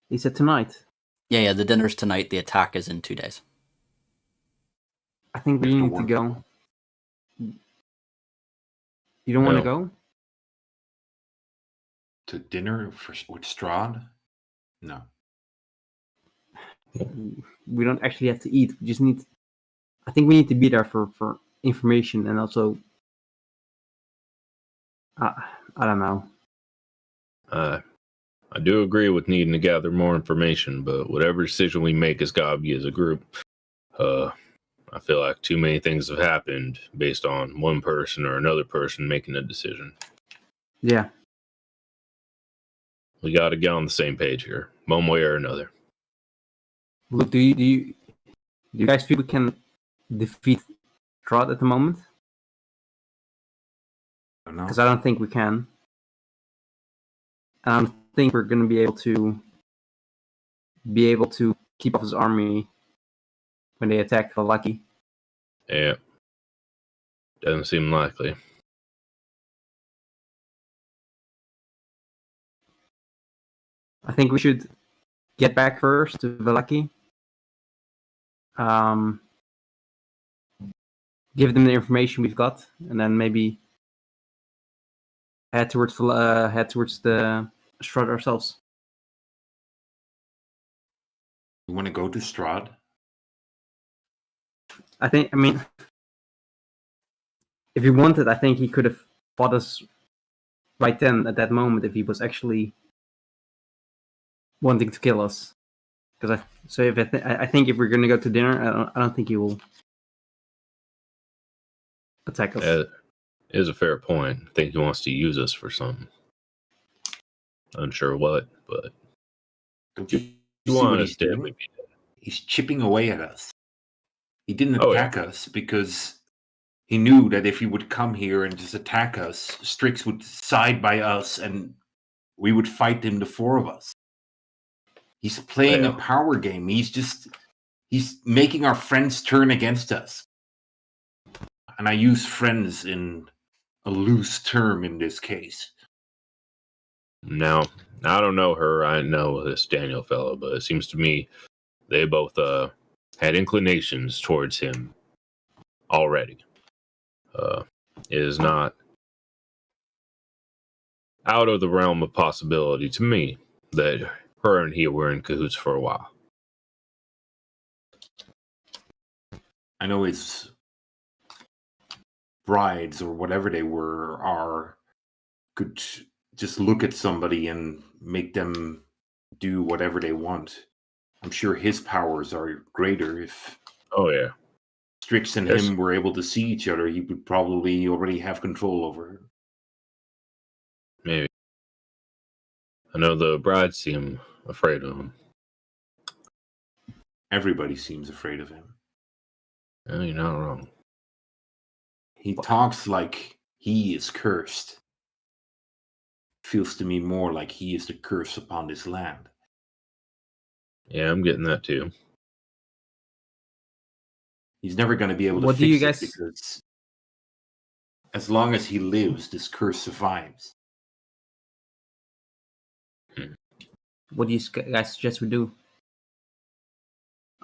He said tonight. Yeah, the dinner's tonight. The attack is in 2 days. I think we We have to need to work. go. You don't want to No. go? To dinner with Strahd? No. We don't actually have to eat. We just need. I think we need to be there for information and also. I don't know. I do agree with needing to gather more information, but whatever decision we make has got to be as a group. I feel like too many things have happened based on one person or another person making a decision. Yeah. We got to get on the same page here, one way or another. Look, do you guys feel we can defeat Strahd at the moment? I don't know. Because I don't think we can. I don't think we're going to be able to keep up his army when they attack Valaki. Yeah. Doesn't seem likely. I think we should get back first to Valaki. Give them the information we've got, and then maybe head towards the Strahd ourselves. You want to go to Strahd? I mean, if he wanted, I think he could have fought us right then at that moment if he was actually wanting to kill us. Because I think if we're gonna go to dinner, I don't think he will attack us. That is a fair point. I think he wants to use us for something. Unsure what, but Don't you you see want what us he's dead, doing? we'd be dead. He's chipping away at us. He didn't Oh, yeah. attack us because he knew that if he would come here and just attack us, Strix would side by us and we would fight him, the four of us. He's playing a Yeah. power game. He's making our friends turn against us. And I use friends in a loose term in this case. Now, I don't know her. I know this Daniel fellow, but it seems to me they both had inclinations towards him already. It is not out of the realm of possibility to me that her and he were in cahoots for a while. I know his brides or whatever they could just look at somebody and make them do whatever they want. I'm sure his powers are greater. If Oh yeah. Strix and Yes. him were able to see each other, he would probably already have control over her. Maybe. I know the brides seem afraid of him. Everybody seems afraid of him. Oh, you're not wrong. He talks like he is cursed. Feels to me more like he is the curse upon this land. Yeah, I'm getting that too. He's never going to be able to What do fix you it guys- because as long as he lives, this curse survives. What do you guys suggest we do?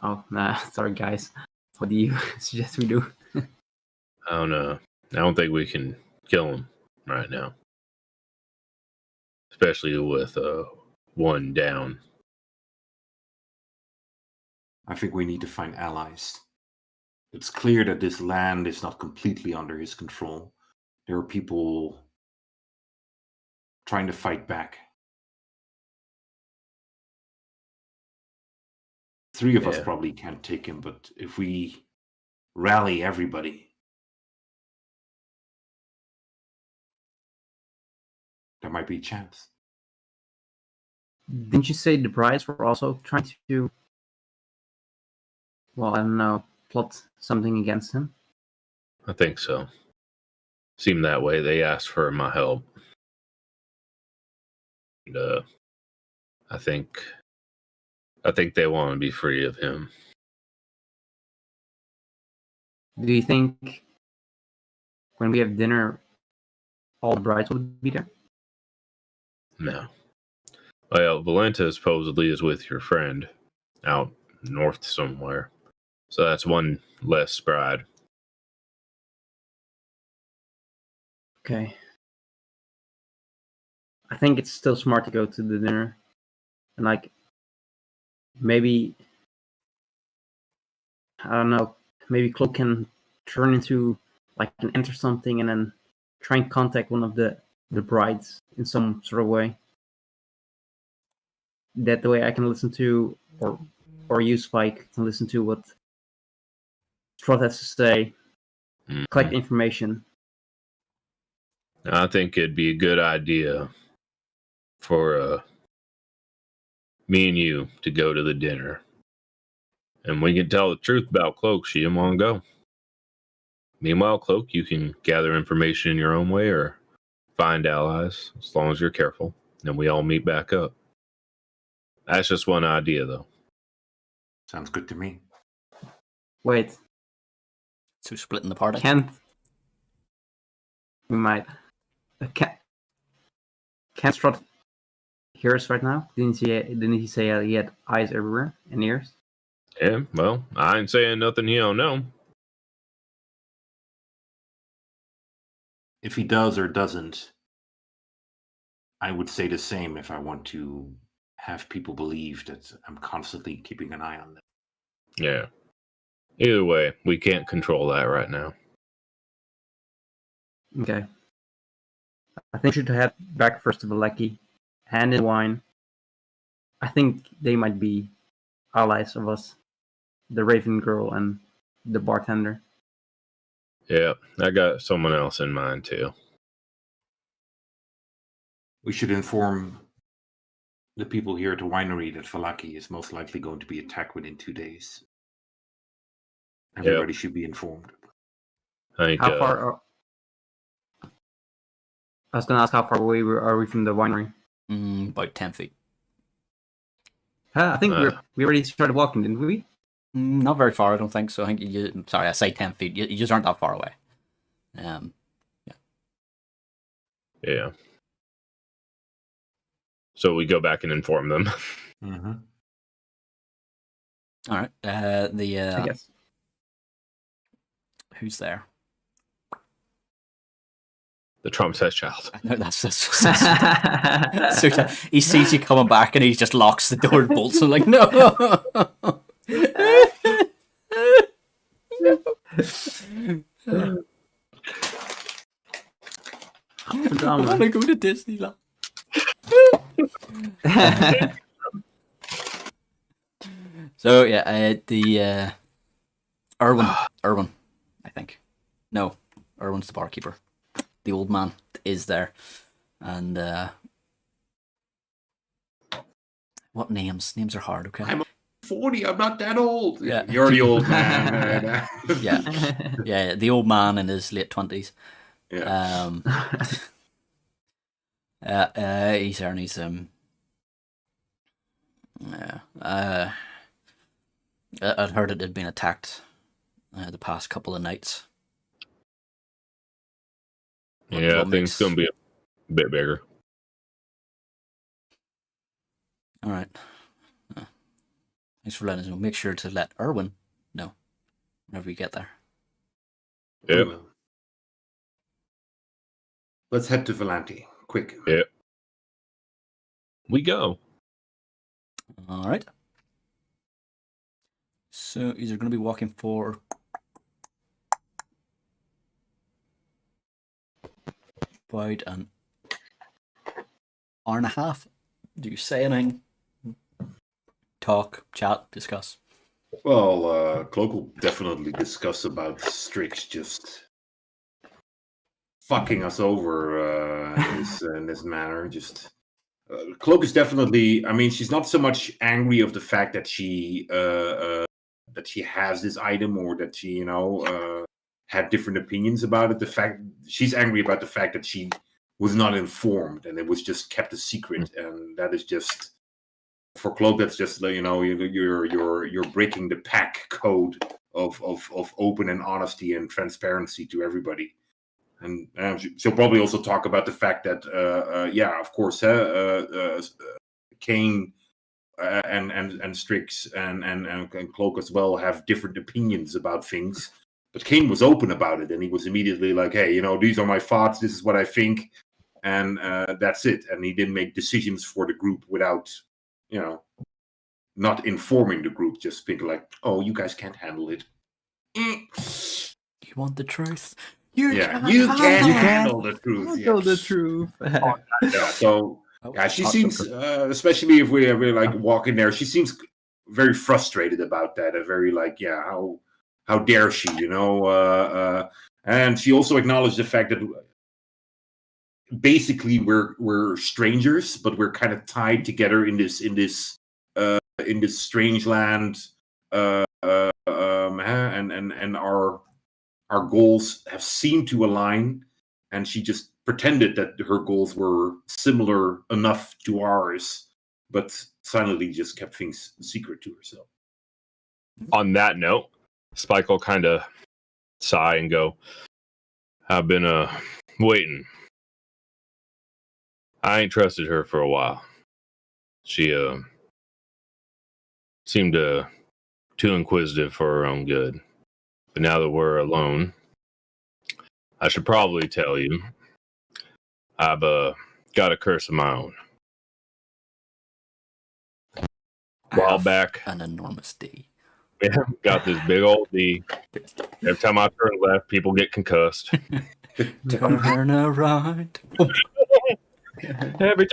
Oh, nah, sorry guys. What do you suggest we do? I don't know. I don't think we can kill him right now. Especially with one down. I think we need to find allies. It's clear that this land is not completely under his control. There are people trying to fight back. 3 of us Yeah. probably can't take him, but if we rally everybody, there might be a chance. Didn't you say the brides were also trying to, well, I don't know, plot something against him? I think so. Seemed that way. They asked for my help. And, I think they want to be free of him. Do you think when we have dinner, all the brides will be there? No. Well, Valenta supposedly is with your friend out north somewhere. So that's one less bride. Okay. I think it's still smart to go to the dinner. And like, maybe, I don't know, maybe Cloak can turn into, like, can enter something and then try and contact one of the brides in some sort of way. That way I can listen to, or you, Spike, can listen to what Strahd has to say, collect information. I think it'd be a good idea for me and you to go to the dinner. And we can tell the truth about Cloak. She didn't want to go. Meanwhile, Cloak, you can gather information in your own way or find allies, as long as you're careful. And we all meet back up. That's just one idea, though. Sounds good to me. Wait, So splitting the party. can't we might can't Strahd hear us right now? Didn't he say he had eyes everywhere and ears? Yeah, well, I ain't saying nothing he don't know. If he does or doesn't, I would say the same if I want to have people believe that I'm constantly keeping an eye on them. Yeah. Either way, we can't control that right now. Okay. I think we should head back first to Valaki, hand in wine. I think they might be allies of us. The Raven Girl and the bartender. Yeah, I got someone else in mind, too. We should inform the people here at the winery that Valaki is most likely going to be attacked within 2 days. Everybody should be informed. I think, How far are... I was going to ask how far away are we from the winery? About 10 feet. I think we already started walking, didn't we? Not very far, I don't think so. I think sorry, I say 10 feet. You just aren't that far away. Yeah. So we go back and inform them. Mm-hmm. All right. I guess. Who's there? The traumatized child. No, that's so he sees you coming back and he just locks the door and bolts and like, no. I want to go to Disneyland. So yeah, the Erwin, I think. No, Erwin's the barkeeper. The old man is there, and what names? Names are hard. Okay. I'm 40. I'm not that old. Yeah. You're the old man. Yeah, the old man in his late 20s. Yeah. He's there and he's I'd heard it had been attacked the past couple of nights. Yeah, I think it's gonna be a bit bigger. All right. Thanks for letting us know. Make sure to let Erwin know whenever you get there. Yep. Well. Let's head to Valenti. Quick. Yep. We go. All right. So you're going to be walking for about an hour and a half. Do you say anything? Talk, chat, discuss. Well, Cloak will definitely discuss about Strix just fucking us over in this manner. Just Cloak is definitely. I mean, she's not so much angry of the fact that she has this item or that she had different opinions about it. The fact she's angry about the fact that she was not informed and it was just kept a secret, and that is just. For Cloak, that's just you're breaking the pack code of open and honesty and transparency to everybody, and she'll probably also talk about the fact that of course, Kane and Strix and Cloak as well have different opinions about things, but Kane was open about it and he was immediately like, hey, these are my thoughts, this is what I think, and that's it, and he didn't make decisions for the group without. Not informing the group, just thinking like, oh, you guys can't handle it. You want the truth? You can't handle the truth. Handle the truth. She seems, especially if we're like walking there, she seems very frustrated about that, and very like, how dare she, and she also acknowledged the fact that basically we're strangers, but we're kind of tied together in this strange land, and our goals have seemed to align, and she just pretended that her goals were similar enough to ours, but silently just kept things secret to herself. On that note, Spike will kind of sigh and go, I've been waiting. I ain't trusted her for a while. She seemed too inquisitive for her own good. But now that we're alone, I should probably tell you I've got a curse of my own. A while back, an enormous D. Yeah, got this big old D. Every time I turn left, people get concussed. Turn around. Every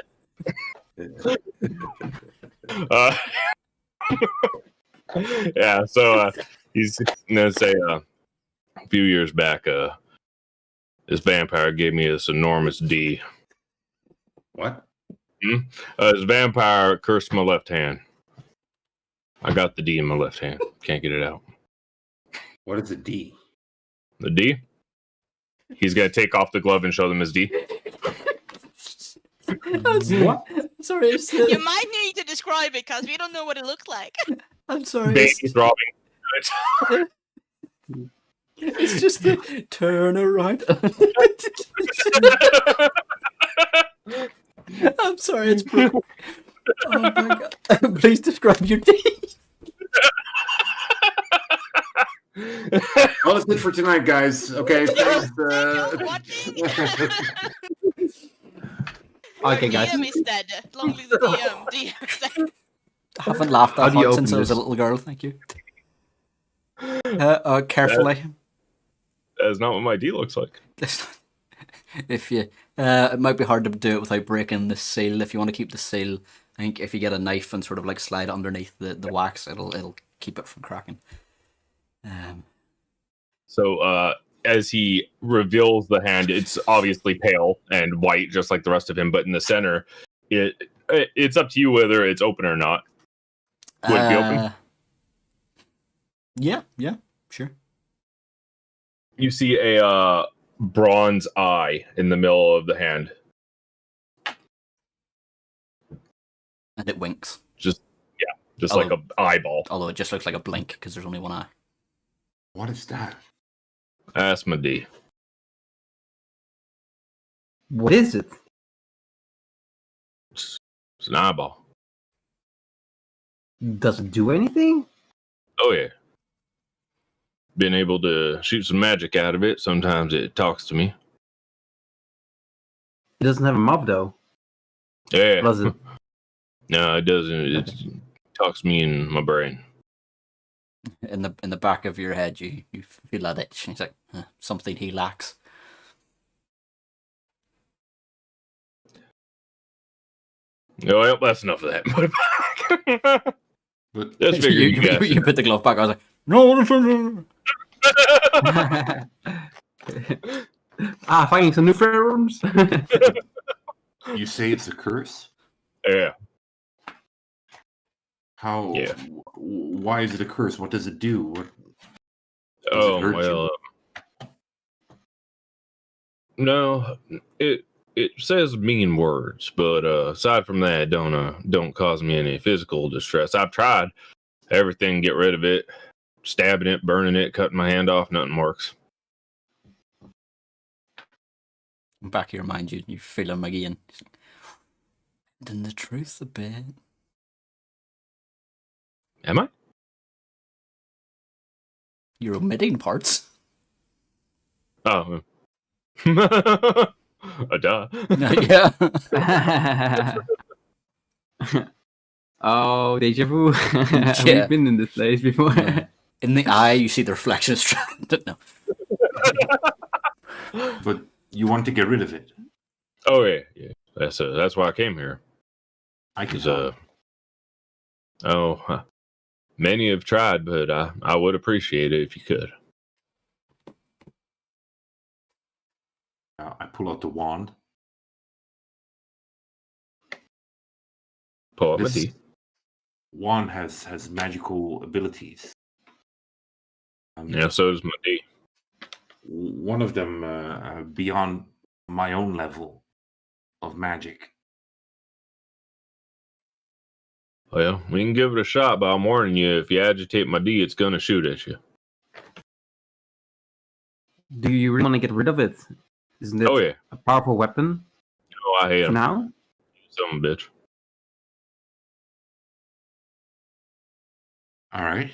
yeah, so he's gonna say a few years back, this vampire gave me this enormous D. What? This vampire cursed my left hand. I got the D in my left hand. Can't get it out. What is a D? The D? He's gonna take off the glove and show them his D. What? Sorry, You might need to describe it because we don't know what it looks like. I'm sorry. Baby throbbing. It's just the turn around. I'm sorry, it's broken. Oh my god. Please describe your D. Well, that's it for tonight, guys. Okay, thanks. Okay, guys. DM is dead. Long live the DM. DM is dead. I haven't laughed How that do you hard open since I was a this? little girl, thank you. Carefully. That's not what my D looks like. If you, it might be hard to do it without breaking the seal. If you want to keep the seal I think if you get a knife and sort of like slide it underneath the wax, it'll keep it from cracking. So as he reveals the hand, it's obviously pale and white, just like the rest of him. But in the center, it's up to you whether it's open or not. Would it be open? Yeah, sure. You see a bronze eye in the middle of the hand. And it winks. Just like an eyeball. Although it just looks like a blink because there's only one eye. What is that? Ask my D. What is it? It's an eyeball. Does it do anything? Oh yeah. Been able to shoot some magic out of it. Sometimes it talks to me. It doesn't have a mouth though. Yeah. Does it? No, it doesn't. It talks to me in my brain. In the back of your head, you feel that itch. It's like something he lacks. Oh, well, that's enough of that. Put it back. But Just figure you guys. You put the glove back. I was like, no. Finding some new firearms. you say it's a curse? Yeah. How? Yeah. Why is it a curse? What does it do? What? Oh hurt well. No, it says mean words, but aside from that, don't cause me any physical distress. I've tried everything, get rid of it, stabbing it, burning it, cutting my hand off. Nothing works. Back of your mind, you feel him again. Then the truth a bit. Am I? You're omitting parts. Oh. Duh. Yeah. Oh, deja vu. Yeah. We've been in this place before. Yeah. In the eye, you see the reflection of Strahd. No. But you want to get rid of it. Oh yeah. That's why I came here. I can. Many have tried, but I would appreciate it if you could. I pull out the wand. Pull up my This D. wand has magical abilities. Yeah, so does my D. One of them beyond my own level of magic. Well, we can give it a shot, but I'm warning you, if you agitate my D, it's gonna shoot at you. Do you really want to get rid of it? Isn't it Oh yeah. a powerful weapon Oh, I hate for him. now? Some bitch. All right,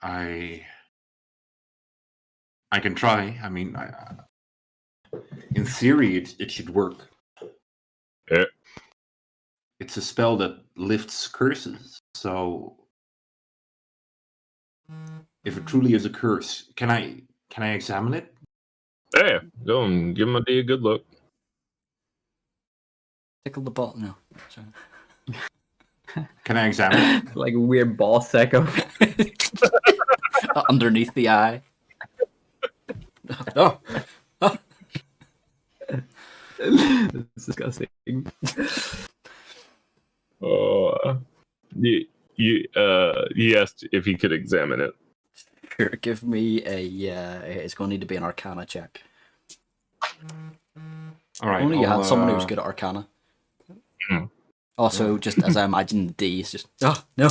I can try. I mean, in theory, it should work. Yeah. It's a spell that lifts curses. So, if it truly is a curse, can I examine it? Yeah, go and give my D a good look. Tickle the ball. No. Sorry. Can I examine it? Like a weird ball sack of. Underneath the eye. Oh. It's disgusting. He asked if he could examine it. Sure, give me a. It's going to need to be an Arcana check. All right. Only you had someone who's good at Arcana. Hmm. Also, just as I imagine, the D is just. Oh no!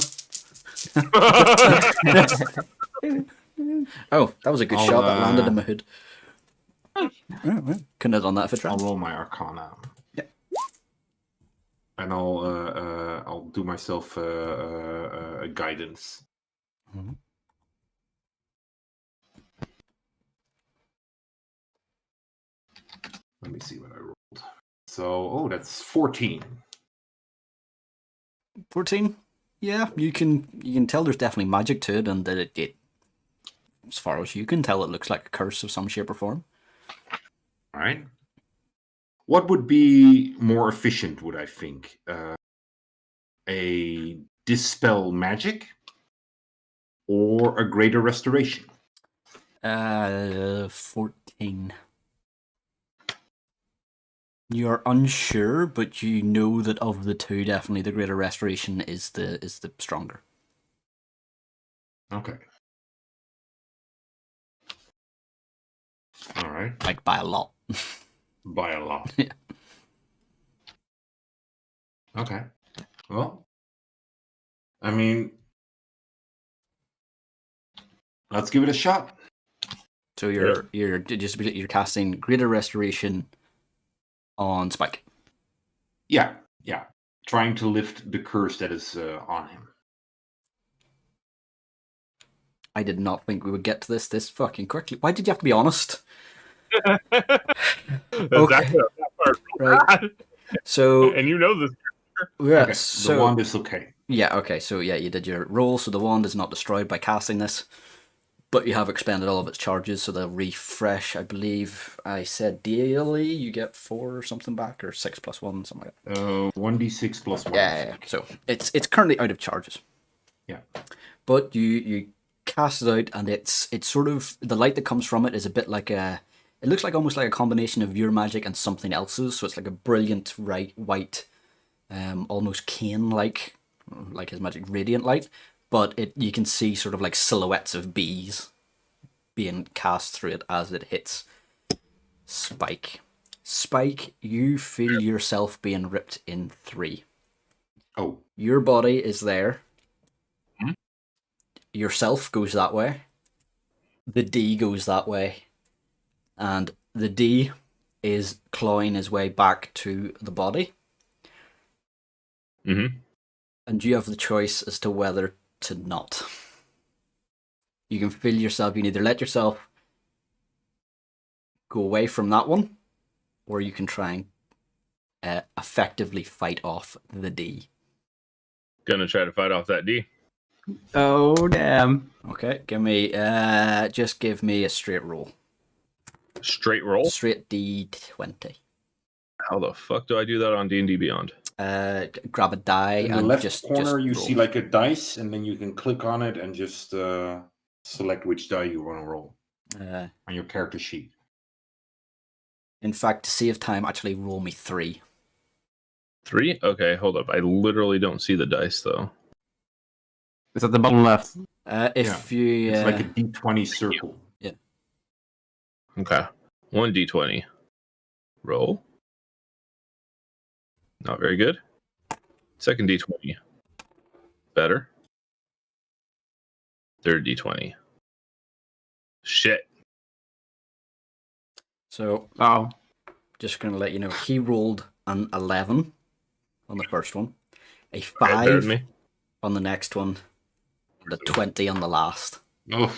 Oh, that was a good I'll, shot that landed in my hood. Couldn't have done that if it I'll tried. roll my Arcana. Yeah. And I'll do myself a guidance. Mhm. Let me see what I rolled. So, that's 14. 14. Yeah, you can tell there's definitely magic to it, and that it as far as you can tell, it looks like a curse of some shape or form. All right. What would be more efficient, would I think? a dispel magic or a greater restoration? 14. You're unsure, but you know that of the two, definitely the greater restoration is the stronger. Okay. All right. Like by a lot. By a lot. Yeah. Okay. Well, I mean, let's give it a shot. So you're casting greater restoration on Spike. Yeah. Trying to lift the curse that is on him. I did not think we would get to this fucking quickly. Why did you have to be honest? Exactly. That part. Right. So And you know this. yeah, Okay. so The wand is okay. yeah, okay. So yeah, you did your roll. So the wand is not destroyed by casting this, but you have expended all of its charges, so they'll refresh. I believe I said daily you get 4 or something back, or 6 + 1, something like that. 1d6 plus 1. Yeah. So it's currently out of charges. Yeah. But you cast it out, and it's sort of, the light that comes from it is a bit like it looks like almost like a combination of your magic and something else's. So it's like a brilliant white, almost cane-like his magic, radiant light. But you can see sort of like silhouettes of bees being cast through it as it hits Spike. Spike, you feel yourself being ripped in 3. Oh. Your body is there. Yourself goes that way. The D goes that way. And the D is clawing his way back to the body. Mm-hmm. And you have the choice as to whether to not. You can feel yourself, you can either let yourself go away from that one, or you can try and effectively fight off the D. Gonna try to fight off that D. Oh, damn. Okay, give me a straight roll. Straight roll? Straight D20. How the fuck do I do that on D&D Beyond? Grab a die In the and left just corner, you roll. see like a dice, and then you can click on it and just select which die you want to roll on your character sheet. In fact, to save time, actually roll me 3. 3? Okay, hold up. I literally don't see the dice, though. It's at the bottom left. If you... It's like a d20 circle. Okay. 1 D20. Roll. Not very good. Second D20. Better. Third D20. Shit. So, Oh. just going to let you know, he rolled an 11 on the first one, a Okay, 5 bear with me. on the next one, and a 20 on the last. Oh,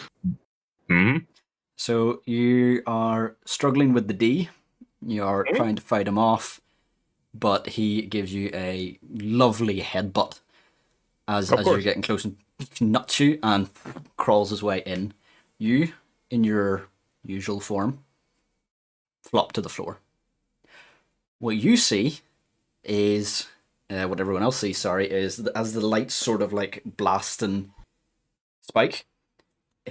Hmm. So you are struggling with the D. You are trying to fight him off, but he gives you a lovely headbutt as you're course. getting close, and nuts you and crawls his way in. You, in your usual form, flop to the floor. What you see is, what everyone else sees, sorry, is as the lights sort of like blast and Spike,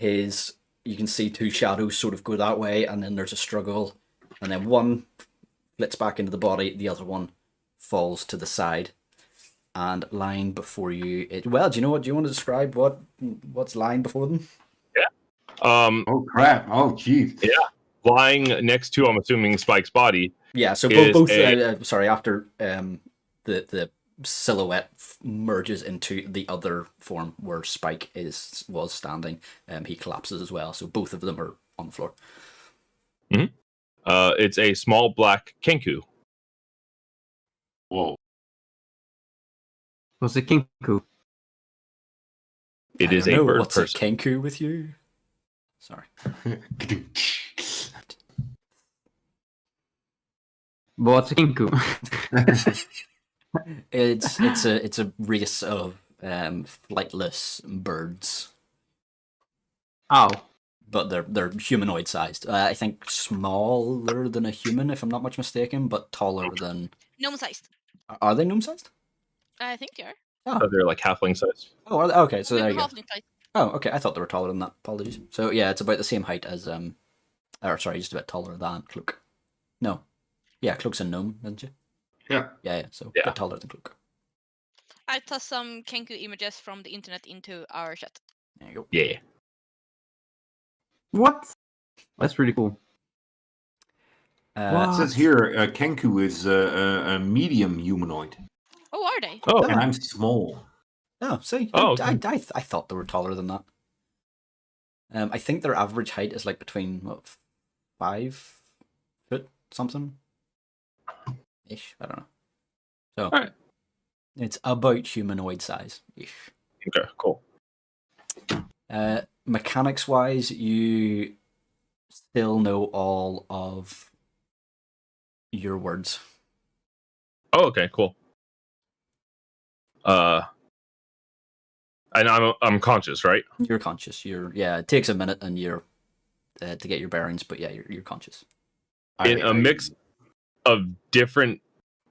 you can see 2 shadows sort of go that way, and then there's a struggle, and then one flits back into the body, the other one falls to the side, and lying before you. Well, do you know what? Do you want to describe what's lying before them? oh crap! Oh, geez. Yeah. Lying next to, I'm assuming, Spike's body. Yeah. So Is both. a- Sorry, after the silhouette merges into the other form where Spike was standing, he collapses as well. So both of them are on the floor. It's a small black kenku. Whoa. What's a kinku? It I is don't a know, bird what's person. a kenku with you? Sorry. What's a kinku? It's a race of flightless birds, Oh. but they're humanoid sized. I think smaller than a human, if I'm not much mistaken, but taller than. Gnome sized. Are they gnome sized? I think they are. Oh. So they're like halfling size. Oh, okay. So there you go. Halfling size. Oh, okay. I thought they were taller than that. Apologies. So yeah, it's about the same height as or sorry, just a bit taller than Cloak. No, yeah, Cloak's a gnome, isn't she? Yeah. Yeah. So Yeah. a bit taller than Cloak. I tossed some Kenku images from the internet into our chat. There you go. Yeah. What? That's pretty cool. It says here, Kenku is a medium humanoid, Oh, are they? Oh, and I'm small. Oh, see, Oh, I okay. thought they were taller than that. I think their average height is like between 5 foot something ish. I don't know. So Alright. it's about humanoid size ish. okay, cool. Mechanics wise, you still know all of your words. Oh, okay, cool. And I'm conscious, right? You're conscious. It takes a minute and you're to get your bearings, but yeah, you're conscious. In a mix of different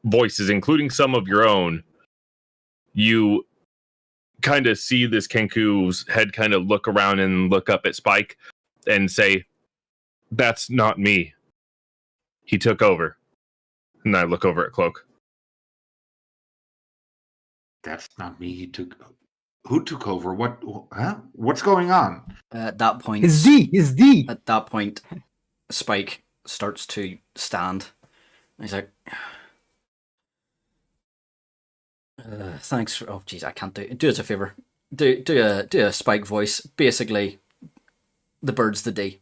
voices, including some of your own, you kind of see this Kenku's head kind of look around and look up at Spike and say, "That's not me. He took over." And I look over at Cloak. That's not me. Who took over? What? Huh? What's going on? At that point, His D. At that point, Spike starts to stand. He's like, "Thanks for." Oh, jeez, I can't do us a favor. Do a Spike voice. Basically, the bird's the D.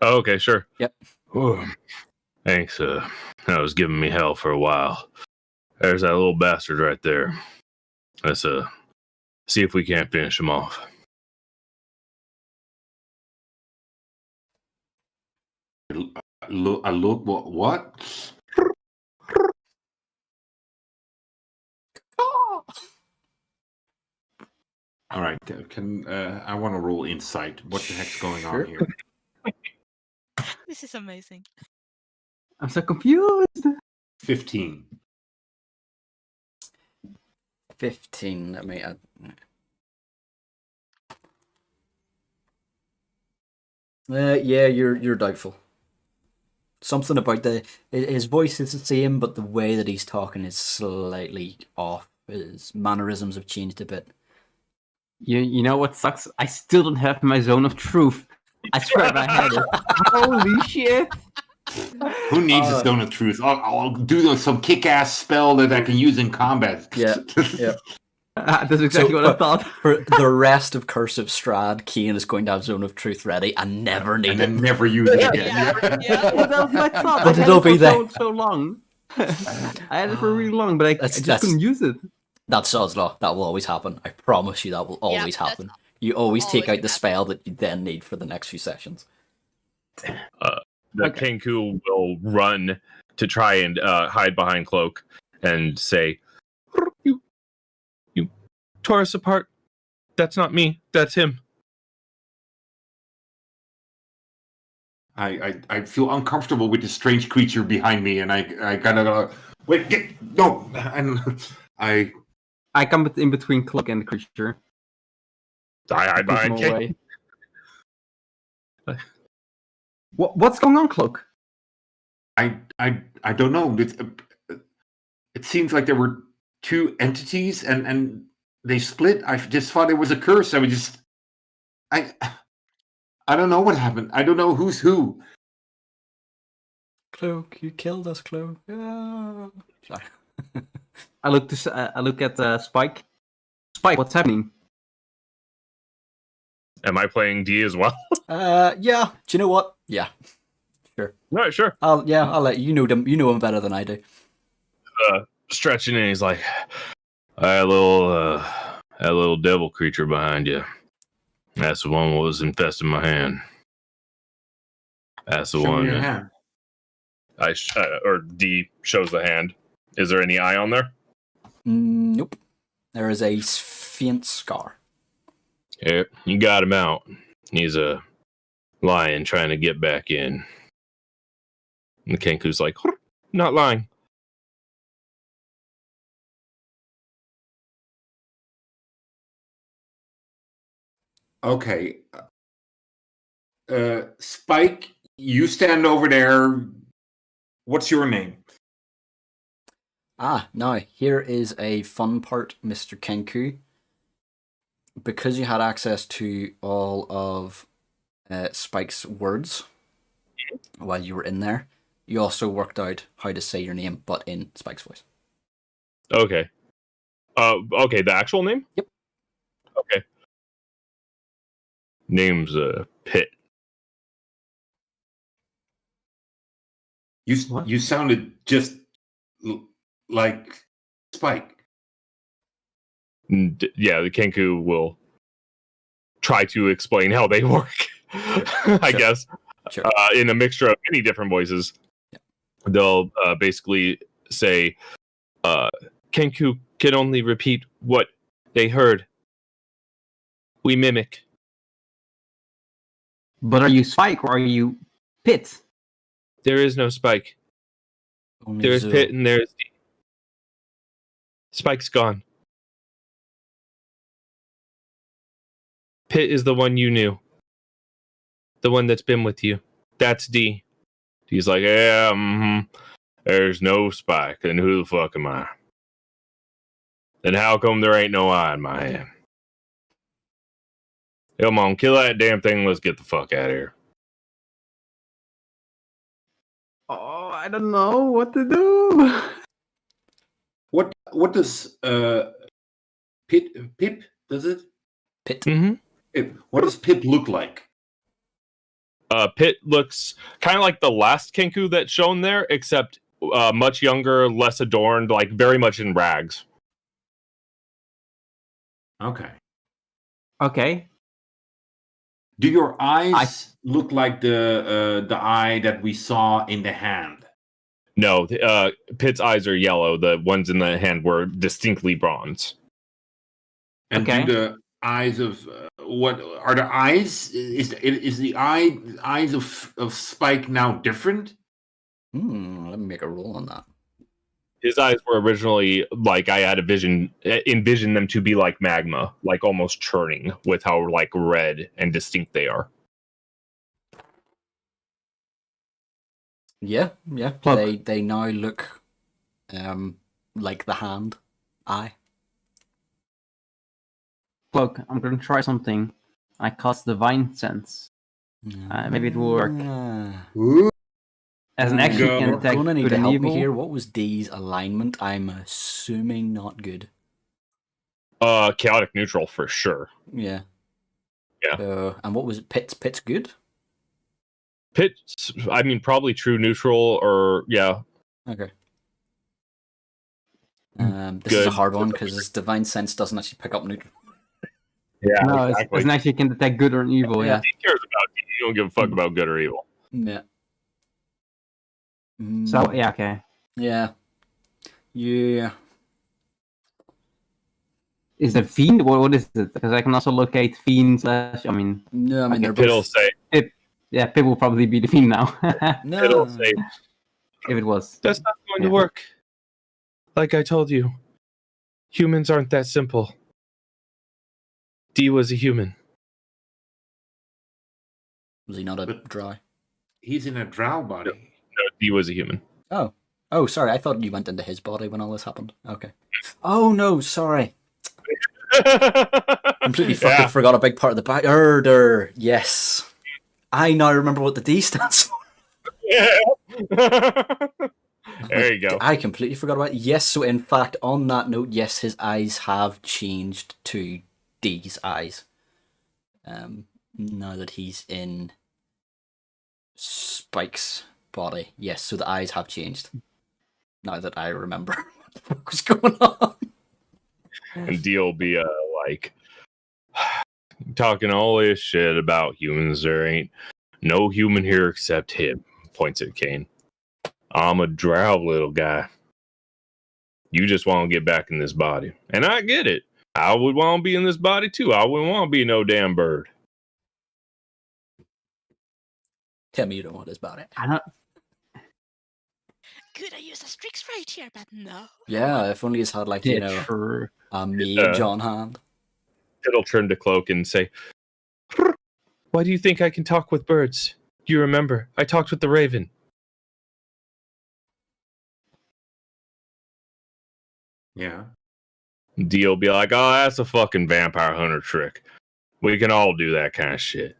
Oh, okay, sure. Yep. Oh, thanks. That was giving me hell for a while. There's that little bastard right there. Let's see if we can't finish him off. Look. What? All right. Can I want to roll insight? What the heck's going on here? This is amazing. I'm so confused. 15. 15. Let me add. Yeah, you're doubtful. Something about his voice is the same, but the way that he's talking is slightly off. His mannerisms have changed a bit. You know what sucks? I still don't have my zone of truth. I swear I had it. Holy shit! Who needs a stone of truth? I'll do some kick-ass spell that I can use in combat. Yeah. That's exactly what I thought. For the rest of Curse of Strahd, Kane is going to have Zone of Truth ready and never need And it. then never use it again. Yeah. Well, that was my thought. But I had it'll it for be there. so long. I had it for really long, but I just couldn't use it. That's Sod's Law. That will always happen. I promise you that will always that's happen. You always take always out the spell that you then need for the next few sessions. The Kenku will run to try and hide behind Cloak and say, You tore us apart. That's not me. That's him. I feel uncomfortable with this strange creature behind me, and I gotta wait. No, and I come in between Cloak and the creature. I hide Push him behind away. What's going on, Cloak? I don't know. It seems like there were two entities, and they split. I just thought it was a curse. I don't know what happened. I don't know who's who. Cloak, you killed us, Cloak. Yeah. Sorry. I look at Spike. Spike, what's happening? Am I playing D as well? Yeah. Do you know what? Yeah. Sure. No, sure. I'll let you know them. You know him better than I do. Stretching and he's like, that little devil creature behind you. That's the one that was infesting my hand. That's the Show one. me your hand. Or D shows the hand. Is there any eye on there? Nope. There is a faint scar. Yeah, you got him out. He's a lion trying to get back in. And the Kenku's like, not lying. Okay. Spike, you stand over there. What's your name? Now, here is a fun part, Mr. Kenku. Because you had access to all of Spike's words while you were in there, you also worked out how to say your name, but in Spike's voice. Okay. Okay, the actual name? Yep. Okay. Name's Pit. You sounded just like Spike. Yeah, the Kenku will try to explain how they work. I Sure. guess. Sure. In a mixture of many different voices. They'll basically say, Kenku can only repeat what they heard. We mimic. But are you Spike or are you Pit? There is no Spike. Only There is Zool. Pit and there is D. Spike's gone. Pit is the one you knew. The one that's been with you. That's D. He's like, yeah, there's no Spike. Then who the fuck am I? Then how come there ain't no eye in my hand? Come on, kill that damn thing. Let's get the fuck out of here. Oh, I don't know what to do. What does Pip does it? Pit. Mm-hmm. Pip. What does Pip look like? Pit looks kind of like the last Kenku that's shown there, except much younger, less adorned, like very much in rags. Okay. Okay. Do your eyes look like the eye that we saw in the hand? No, Pit's eyes are yellow. The ones in the hand were distinctly bronze. And Okay. do the eyes of what are the eyes? Is the eyes of Spike now different? Let me make a roll on that. His eyes were originally like I had envisioned them to be like magma, like almost churning with how like red and distinct they are. Yeah. Plug. They now look like the hand eye. Plug, I'm going to try something. I cast Divine Sense. Maybe it will work. As an action, Go. you can You're attack gonna need good to and help evil. me here. What was D's alignment? I'm assuming not good. Chaotic neutral for sure. Yeah. Yeah. And what was it? Pit's good? Pit's, I mean, probably true neutral or yeah. Okay. This is Good. a hard one because this divine sense doesn't actually pick up neutral. Yeah, No, it's an action you can detect good or evil, yeah. He cares about you. You don't give a fuck about good or evil. Yeah. So, yeah, okay. Yeah. Is the Fiend? What is it? Because I can also locate Fiend slash, I mean... No, I mean, they're Pit'll both... say. Yeah, Pip will probably be the Fiend now. No. It'll say. If it was. That's not going to work. Like I told you, humans aren't that simple. D was a human. Was he not a dry? He's in a drow body. No, D was a human. Oh, sorry. I thought you went into his body when all this happened. Okay. Oh, no, sorry. Completely fucking forgot a big part of the back. Yes. I now remember what the D stands for. Yeah. There you go. I completely forgot about it. Yes, so in fact, on that note, yes, his eyes have changed to D's eyes. Now that he's in Spike's body. Yes, so the eyes have changed. Now that I remember what the fuck was going on. And D will be like talking all this shit about humans. There ain't no human here except him. Points at Kane. I'm a drow little guy. You just want to get back in this body. And I get it. I would want to be in this body too. I wouldn't want to be no damn bird. Tell me you don't want his body. I don't... Could I use a Strix right here? But no. Yeah, if only he's had, like, you know, True. a mage on hand. It'll turn to Cloak and say, Why do you think I can talk with birds? You remember, I talked with the raven. Yeah. Dio will be like, oh, that's a fucking vampire hunter trick. We can all do that kind of shit.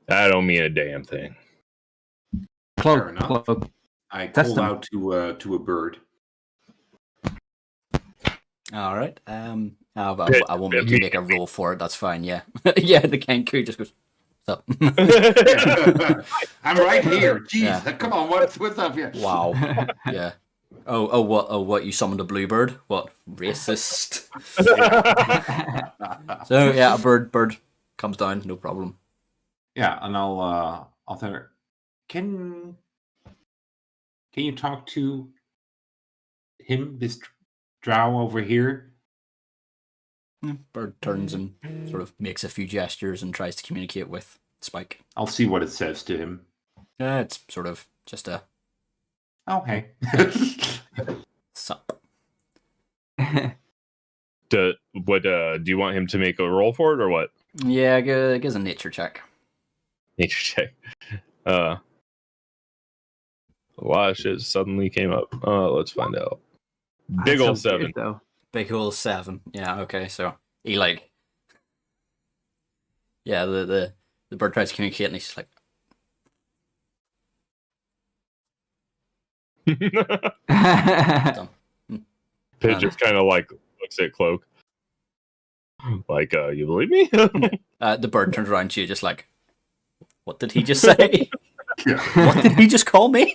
That don't mean a damn thing. Fair enough. Cloak. I Test call him. out to a bird. All right. I won't Bit make you make a roll for it. That's fine. Yeah. Yeah. The Kenku just goes. What's up? I'm right here. Jeez, Yeah. come on, what's up here? Wow. Yeah. Oh, what? You summoned a bluebird? What? Racist. So yeah, a bird comes down, no problem. Yeah, and I'll tell her. Can you talk to him, this drow over here? Bird turns and sort of makes a few gestures and tries to communicate with Spike. I'll see what it says to him. It's sort of just a Oh, hey. sup. Do you want him to make a roll for it or what? Yeah, gives a nature check. Nature check. A lot of shit suddenly came up. Let's find out. Big That's old so 7. weird, though. Big ol' 7. Yeah, okay, so he like yeah, the bird tries to communicate and he's just like done. Pit just kind of like looks at Cloak. Like, you believe me? The bird turns around to you just like, what did he just say? Yeah. What did he just call me?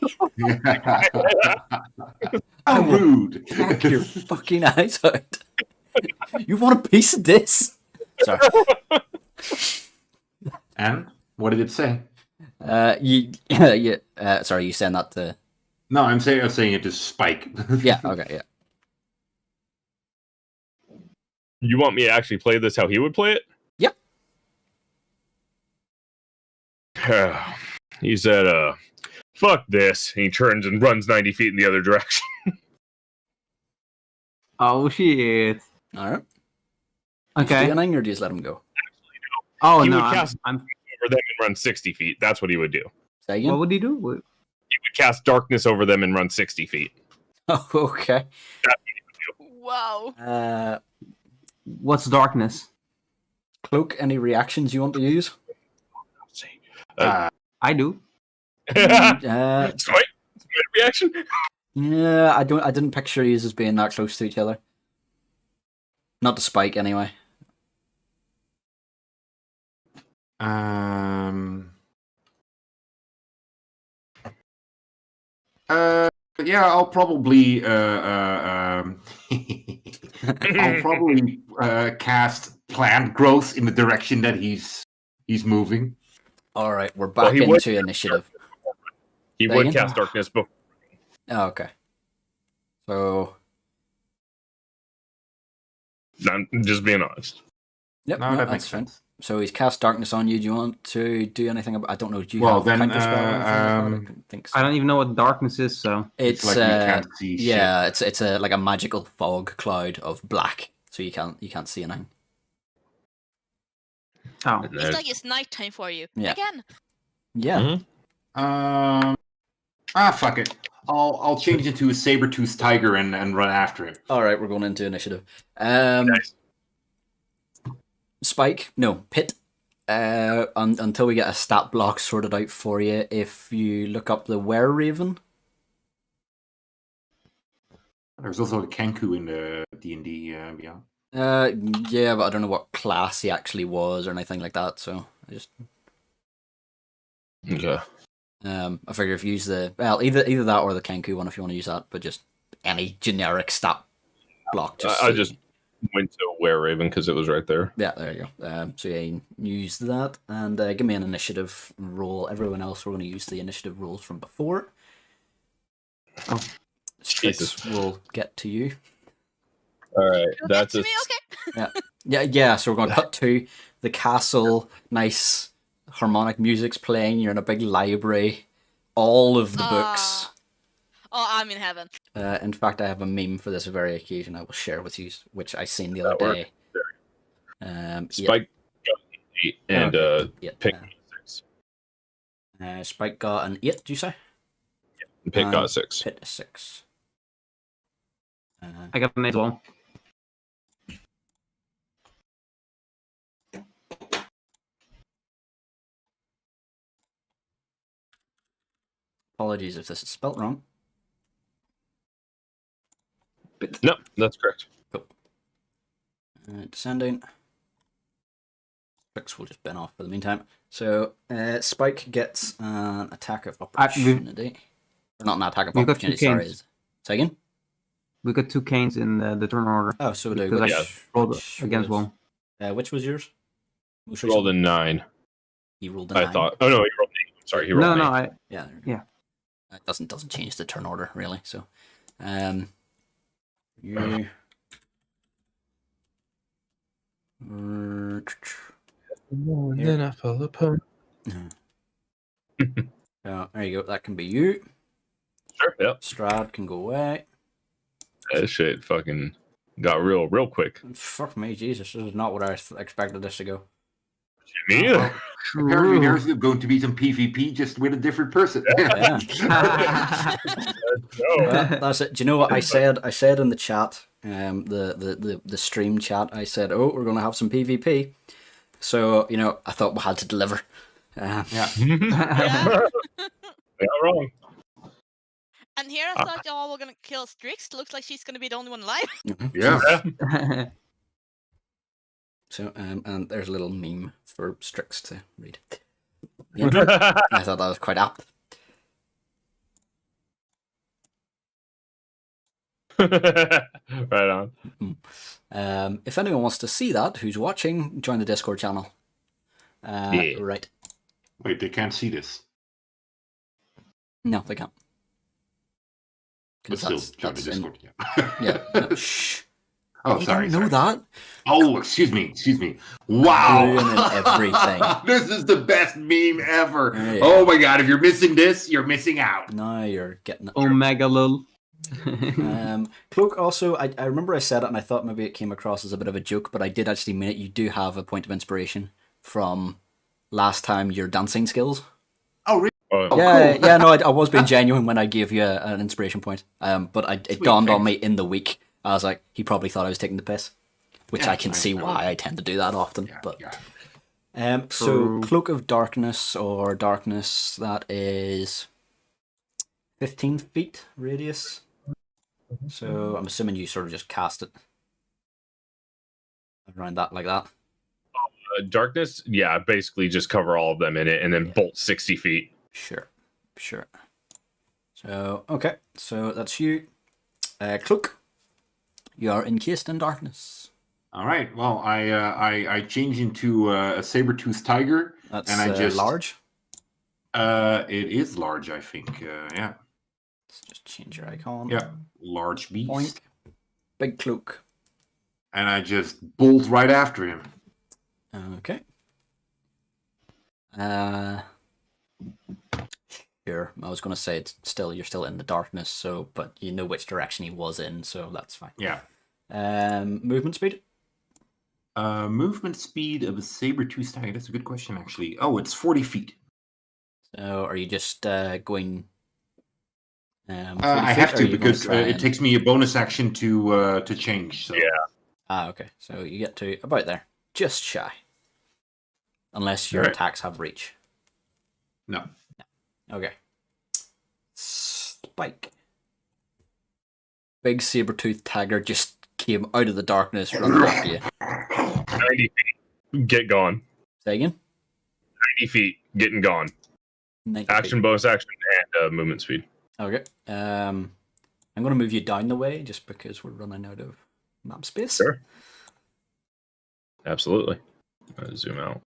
How rude. Knock your fucking eyes out. You want a piece of this? Sorry. And what did it say? Sorry, you saying that to... No, I'm saying it to Spike. Yeah, okay, yeah. You want me to actually play this how he would play it? Yep. He said, fuck this. And he turns and runs 90 feet in the other direction. Oh shit. Alright. Okay. Anything, or do you just let him go? Oh He no, would cast I'm. over them and run 60 feet. That's what he would do. Say again? What would he do? He would cast darkness over them and run 60 feet. Oh, okay. Wow. What's darkness? Cloak, any reactions you want to use? I do. Swipe reaction. Yeah, I didn't picture you as being that close to each other. Not to Spike, anyway. Yeah, I'll probably I'll probably cast plant growth in the direction that he's moving. All right, we're back he would- into initiative. He Say would again? cast darkness before. Oh, okay. So, I'm just being honest. yep, No, no, that that's makes fine. sense. So he's cast darkness on you. Do you want to do anything about? I don't know. Do you Well, have then, counter spell or anything like that? I don't think so. I don't even know what darkness is, so It's like you can't see shit. yeah, it's a like a magical fog cloud of black, so you can't see anything. oh. It's like it's nighttime for you. Yeah. Again. Yeah. Mhm. Fuck it. I'll change it to a saber-toothed tiger and run after him. All right, we're going into initiative. Nice. Spike, no, Pit. Until we get a stat block sorted out for you, if you look up the Were-Raven. There's also a Kenku in the D&D Beyond. Yeah, but I don't know what class he actually was or anything like that. So I just Okay. I figure if you use either that or the Kenku one if you want to use that, but just any generic stat block. I just went to Were Raven because it was right there. Yeah, there you go. So yeah, you can use that and give me an initiative roll. Everyone else, we're going to use the initiative rolls from before. Oh. Strix will get to you. All right, You'll that's get a to me, okay? Yeah. So we're going to cut to the castle. Nice harmonic music's playing. You're in a big library. All of the books. Oh, I'm in heaven. In fact, I have a meme for this very occasion I will share with you, which I seen the other That day. Yeah. Spike got 8, and Okay, Pick yeah. 6. Spike got an 8, do you say? Pick And got 6. Pit a 6. I got an 8 as well. Apologies if this is spelt wrong. No, that's correct. Descending. 6 will just bin off for the meantime. So Spike gets an attack of opportunity. Or not an attack of we've got 2 opportunity, sorry. canes. Say again? We got 2 canes in the turn order. Oh, so do Because which, I rolled which again as was- well. Which was yours? Most Rolled a recent? 9. He rolled a 9. I thought. Oh no, he rolled an 8. Sorry, he rolled No, an 8. no, Yeah. Yeah. It doesn't change the turn order really. So, you. Then I fell apart. So there you go. That can be you. Sure. Yep. Strahd can go away. That shit fucking got real quick. Fuck me, Jesus! This is not what I expected this to go. Me either. Apparently, there's going to be some PvP just with a different person. Yeah. No. Well, that's it. Do you know what I said? I said in the chat, the stream chat. I said, "Oh, we're gonna have some PvP." So I thought we had to deliver. Yeah. Yeah. Not wrong. And here I thought y'all were gonna kill Strix. Looks like she's gonna be the only one alive. Yeah. So and there's a little meme for Strix to read. The intro. I thought that was quite apt. Right on. If anyone wants to see that, who's watching, join the Discord channel. Yeah. Right. Wait, they can't see this. No, they can't. But still, join the Discord. Yeah. Yeah. No, shh. Oh, You sorry. don't know that. Oh, excuse me. Wow. Ruining everything. This is the best meme ever. Yeah. Oh my god, if you're missing this, you're missing out. Now you're getting it. Omega lol. Cloak also, I remember I said it and I thought maybe it came across as a bit of a joke, but I did actually mean it. You do have a point of inspiration from last time your dancing skills. Oh, really? Oh, Yeah, cool. yeah, no, I was being genuine when I gave you an inspiration point. But it Sweet, dawned on thanks. me in the week. I was like, he probably thought I was taking the piss, which Yeah, I can see why I tend to do that often. Yeah, But yeah. so True. Cloak of Darkness or Darkness, that is 15 feet radius. So I'm assuming you sort of just cast it around that like that. Darkness, yeah, basically just cover all of them in it and then bolt 60 feet. Sure. So okay, so that's you, Cloak. You are encased in darkness. All right. Well, I change into a saber-toothed tiger. That's And I just- large. It is large, I think. Yeah. Let's just change your icon. Yeah. Large beast. Boink. Big cloak. And I just bolt right after him. Okay. Sure. I was going to say you're still in the darkness, so but you know which direction he was in, so that's fine. Yeah. Movement speed. Movement speed of a saber-toothed tiger. That's a good question, actually. Oh, it's 40 feet. So are you just going? 40 I feet, have or are to you gonna because try it and- takes me a bonus action to change. So. Yeah. Okay. So you get to about there, just shy. Unless your Right. attacks have reach. No. Okay. Spike. Big saber-toothed tiger just came out of the darkness running after you. 90 feet. Get gone. Say again? 90 feet. Getting gone. 90 Action, feet. bonus action, and movement speed. Okay. I'm going to move you down the way just because we're running out of map space. Sure. Absolutely. Zoom out.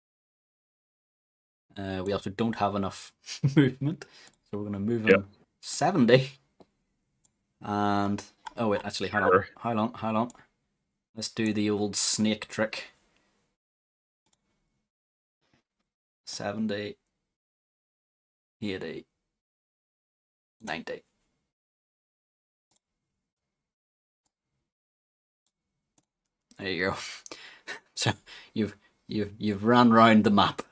We also don't have enough movement, so we're going to move Yep. him 70. And oh wait, actually, Sure. hold on. Let's do the old snake trick. 70, 80, 90. There you go. So you've You've run round the map.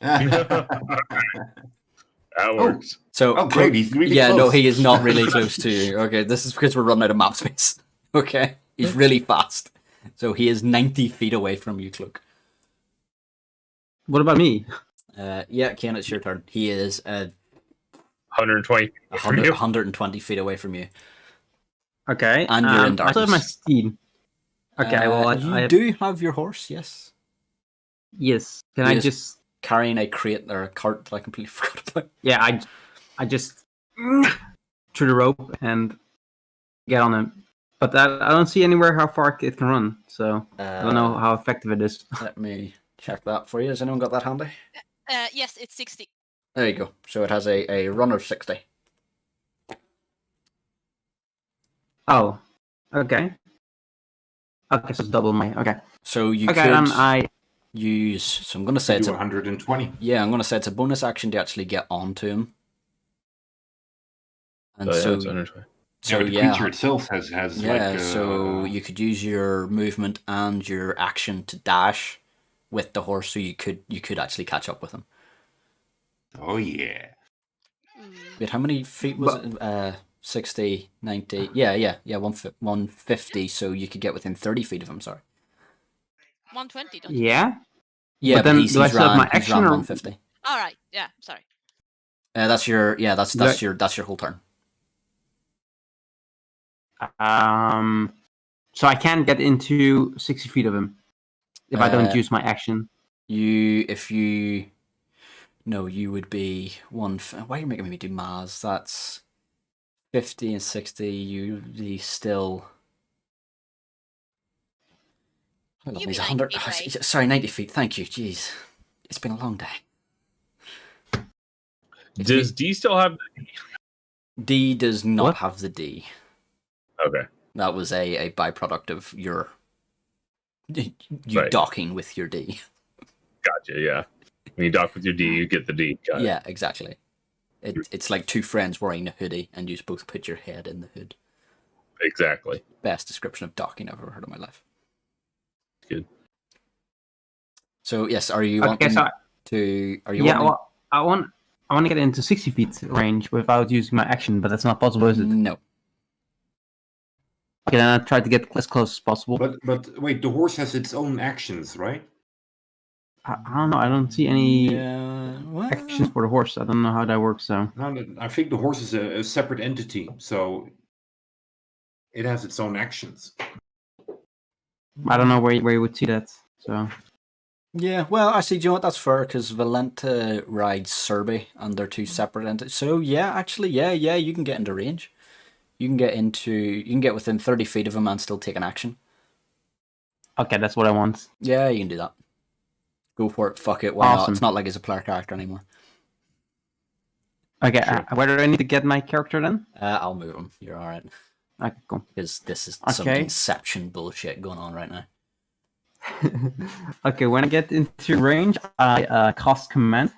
That works. So Oh, great! He's really yeah, close. no, he is not really close to you. Okay, this is because we're running out of map space. Okay, he's really fast. So he is 90 feet away from you, Cloak. What about me? Yeah, Ken, it's your turn. He is 120 from you. 120 feet away from you. Okay. And you're in I still have my darkness. steed. Okay, well, you do have your horse, yes. Yes. Can You I just- just... Carrying a crate or a cart that I completely forgot about. Yeah, I just... through the rope and get on him. But I don't see anywhere how far it can run, so I don't know how effective it is. Let me check that for you. Has anyone got that handy? Yes, it's 60. There you go. So it has a run of 60. Oh, okay. Okay, so it's double my... Okay. So you Okay, could I... use... So I'm going to say Do it's 120. Yeah, I'm going to say it's a bonus action to actually get onto him. And Oh, yeah, so... it's 120. So Yeah, the yeah, creature itself has yeah. like. So you could use your movement and your action to dash with the horse, so you could actually catch up with him. Oh yeah. Wait, how many feet was it? 60, 90. Yeah, 150. So you could get within 30 feet of him. Sorry. 120, don't you? Yeah? Yeah, But then he's do I still have ran, my he's action ran or- 150. All right. Yeah. Sorry. That's your that's Right. your whole turn. So I can get into 60 feet of him if I don't Uh, use my action. You would be one. Why are you making me do maths? That's 50 and 60. You'd be still. Hold on, You'd be he's 90 100. feet away. Sorry, 90 feet. Thank you. Jeez, it's been a long day. Does D still have? D does not What? have the D. Okay. That was a byproduct of you Right. docking with your D. Gotcha. Yeah. When you dock with your D, you get the D. Got it. Yeah, exactly. It's like two friends wearing a hoodie, and you both put your head in the hood. Exactly. Best description of docking I've ever heard in my life. Good. So yes, are you Okay, wanting so to? Are you yeah, wanting? well, I want to get into 60 feet range without using my action, but that's not possible, is it? No. Okay, then I try to get as close as possible. But wait, the horse has its own actions, right? I don't know. I don't see any Yeah. Well, actions for the horse. I don't know how that works. So No, I think the horse is a separate entity, so it has its own actions. I don't know where you would see that. So yeah. Well, actually, do you know what? That's fair because Valenta rides Serby, and they're two separate entities. So yeah, actually, yeah, you can get into range. You can get within 30 feet of him and still take an action. okay, that's what I want. Yeah, you can do that. Go for it. Fuck it. Why not? Awesome. It's not like he's a player character anymore. Okay, Sure. where do I need to get my character then? I'll move him. You're all right. Okay, cool. Because this is some Okay. conception bullshit going on right now. Okay, when I get into range, I cast command.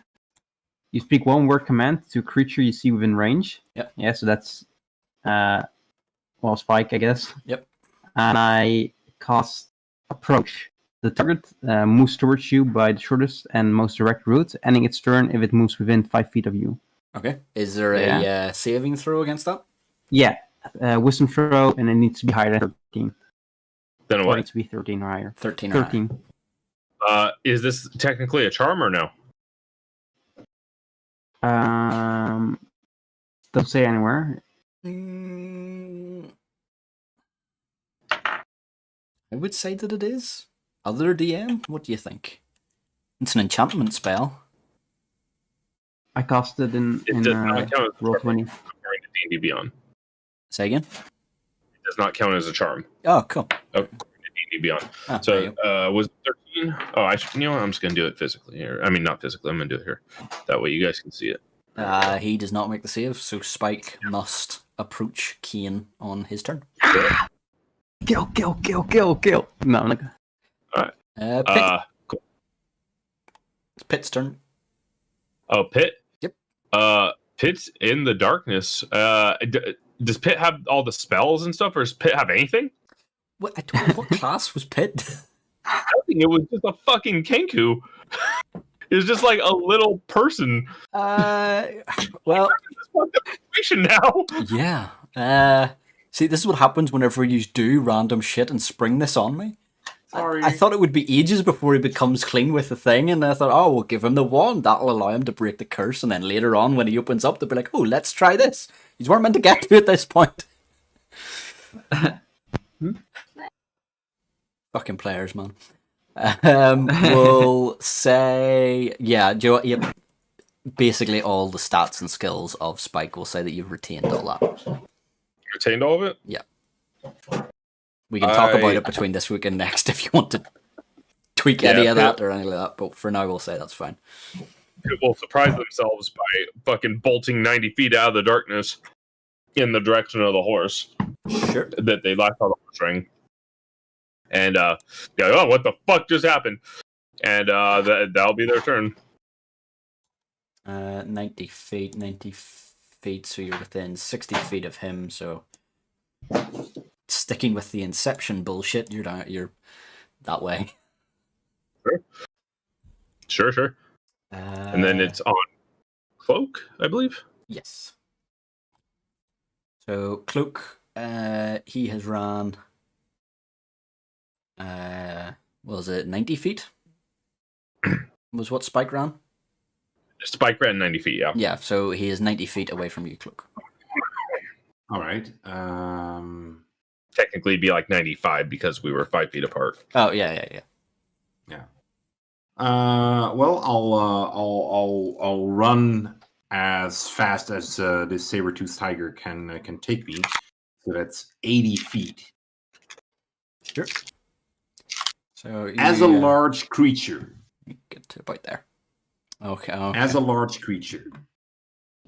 You speak one word command to a creature you see within range. Yep. Yeah, so that's Spike, I guess. Yep. And I cast approach. The target moves towards you by the shortest and most direct route, ending its turn if it moves within 5 feet of you. Okay. Is there a saving throw against that? Yeah, wisdom throw, and it needs to be higher than 13. Then Or it what? needs to be 13 or higher. 13 or higher. 13. Is this technically a charm or no? Don't say anywhere. I would say that it is. Other DM, what do you think? It's an enchantment spell. I cast it in It does not count as a roll charm 20. according to D&D Beyond. Say again? It does not count as a charm Oh, cool. according to D&D Beyond. Ah, there So you go. was it 13? Oh, you know what? I'm just gonna do it physically here. I mean, not physically. I'm gonna do it here. That way you guys can see it. He does not make the save, so Spike must approach Kian on his turn. Kill. No, I'm like, Pit. Cool. It's Pit's turn. Oh, Pit. Yep. Pit's in the darkness. Does Pit have all the spells and stuff, or does Pit have anything? What class was Pit? It was just a fucking Kenku. It was just like a little person. Well, Situation now. yeah. See, this is what happens whenever you do random shit and spring this on me. Sorry. I thought it would be ages before he becomes clean with the thing, and I thought, oh, we'll give him the wand. That'll allow him to break the curse, and then later on, when he opens up, they'll be like, oh, let's try this. You weren't meant to get to at this point. Fucking players, man. We'll say, yeah, basically all the stats and skills of Spike will say that you've retained all that. Retained all of it? Yeah. We can talk about it between this week and next if you want to tweak any of that or anything like that, but for now we'll say that's fine. People will surprise themselves by fucking bolting 90 feet out of the darkness in the direction of the horse. Sure. That they left on the horse ring. And, oh, what the fuck just happened? And that'll be their turn. 90 feet, so you're within 60 feet of him, so sticking with the Inception bullshit, you're that way. Sure. And then it's on Cloak, I believe? Yes. So, Cloak, he has ran, was it 90 feet? Was what Spike ran? Spike ran 90 feet, yeah. Yeah, so he is 90 feet away from you, Cloak. All right. Technically it'd be like 95 because we were 5 feet apart. Oh, yeah. Well, I'll run as fast as this saber-toothed tiger can take me. So that's 80 feet. Sure. So As a large creature. Get to about there. Okay. As a large creature,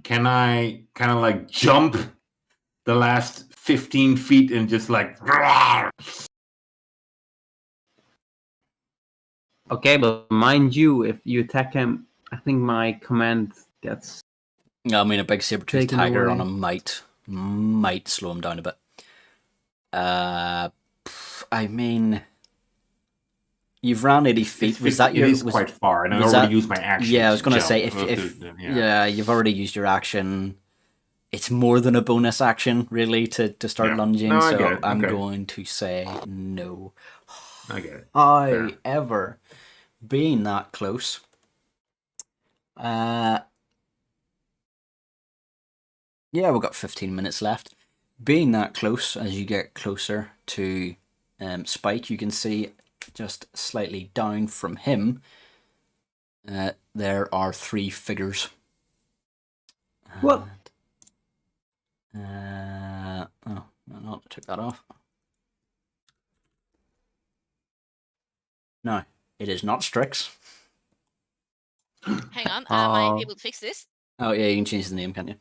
can I kind of like jump the last 15 feet and just like... Okay, but mind you, if you attack him, I think my command gets... I mean, a big saber-toothed taken tiger away. on him might slow him down a bit. I mean, you've ran 80 feet. Was that your? It is quite far, and I was already that- used my action. Yeah, I was to going to jump. say if Yeah. you've already used your action. It's more than a bonus action, really, to start Yeah. lunging. No, I So get it. I'm Okay. going to say no. I get it. However, being that close, yeah, we've got 15 minutes left. Being that close, as you get closer to Spike, you can see just slightly down from him, there are 3 figures. What? Oh, no, I took that off. No, it is not Strix. Hang on, am I Oh. able to fix this? Oh yeah, you can change the name, can't you?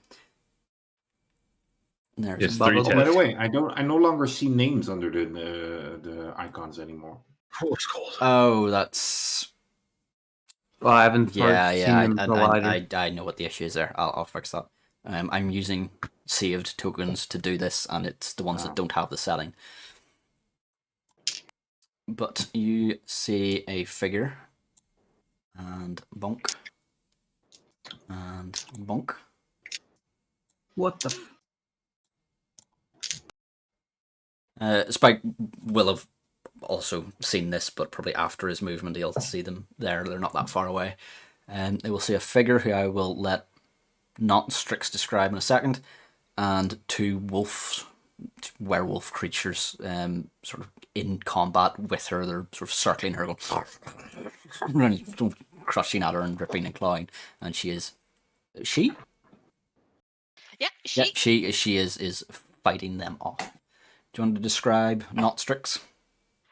There's It's a three Oh, bubble. by tests. the way, I no longer see names under the icons anymore. Horse cold. Oh, that's Well, I haven't seen yeah. them for a while either. I know what the issue is there. I'll fix that. I'm using saved tokens to do this, and it's the ones that don't have the setting. But you see a figure, and bonk, and bonk. What the... Spike will have also seen this, but probably after his movement, he'll see them there. They're not that far away. And they will see a figure who I will let not Strix describe in a second, and 2 werewolf creatures, sort of in combat with her. They're sort of circling her, going, crushing at her and ripping and clawing. And she is, she? Yeah, Yeah, she is fighting them off. Do you want to describe not Strix?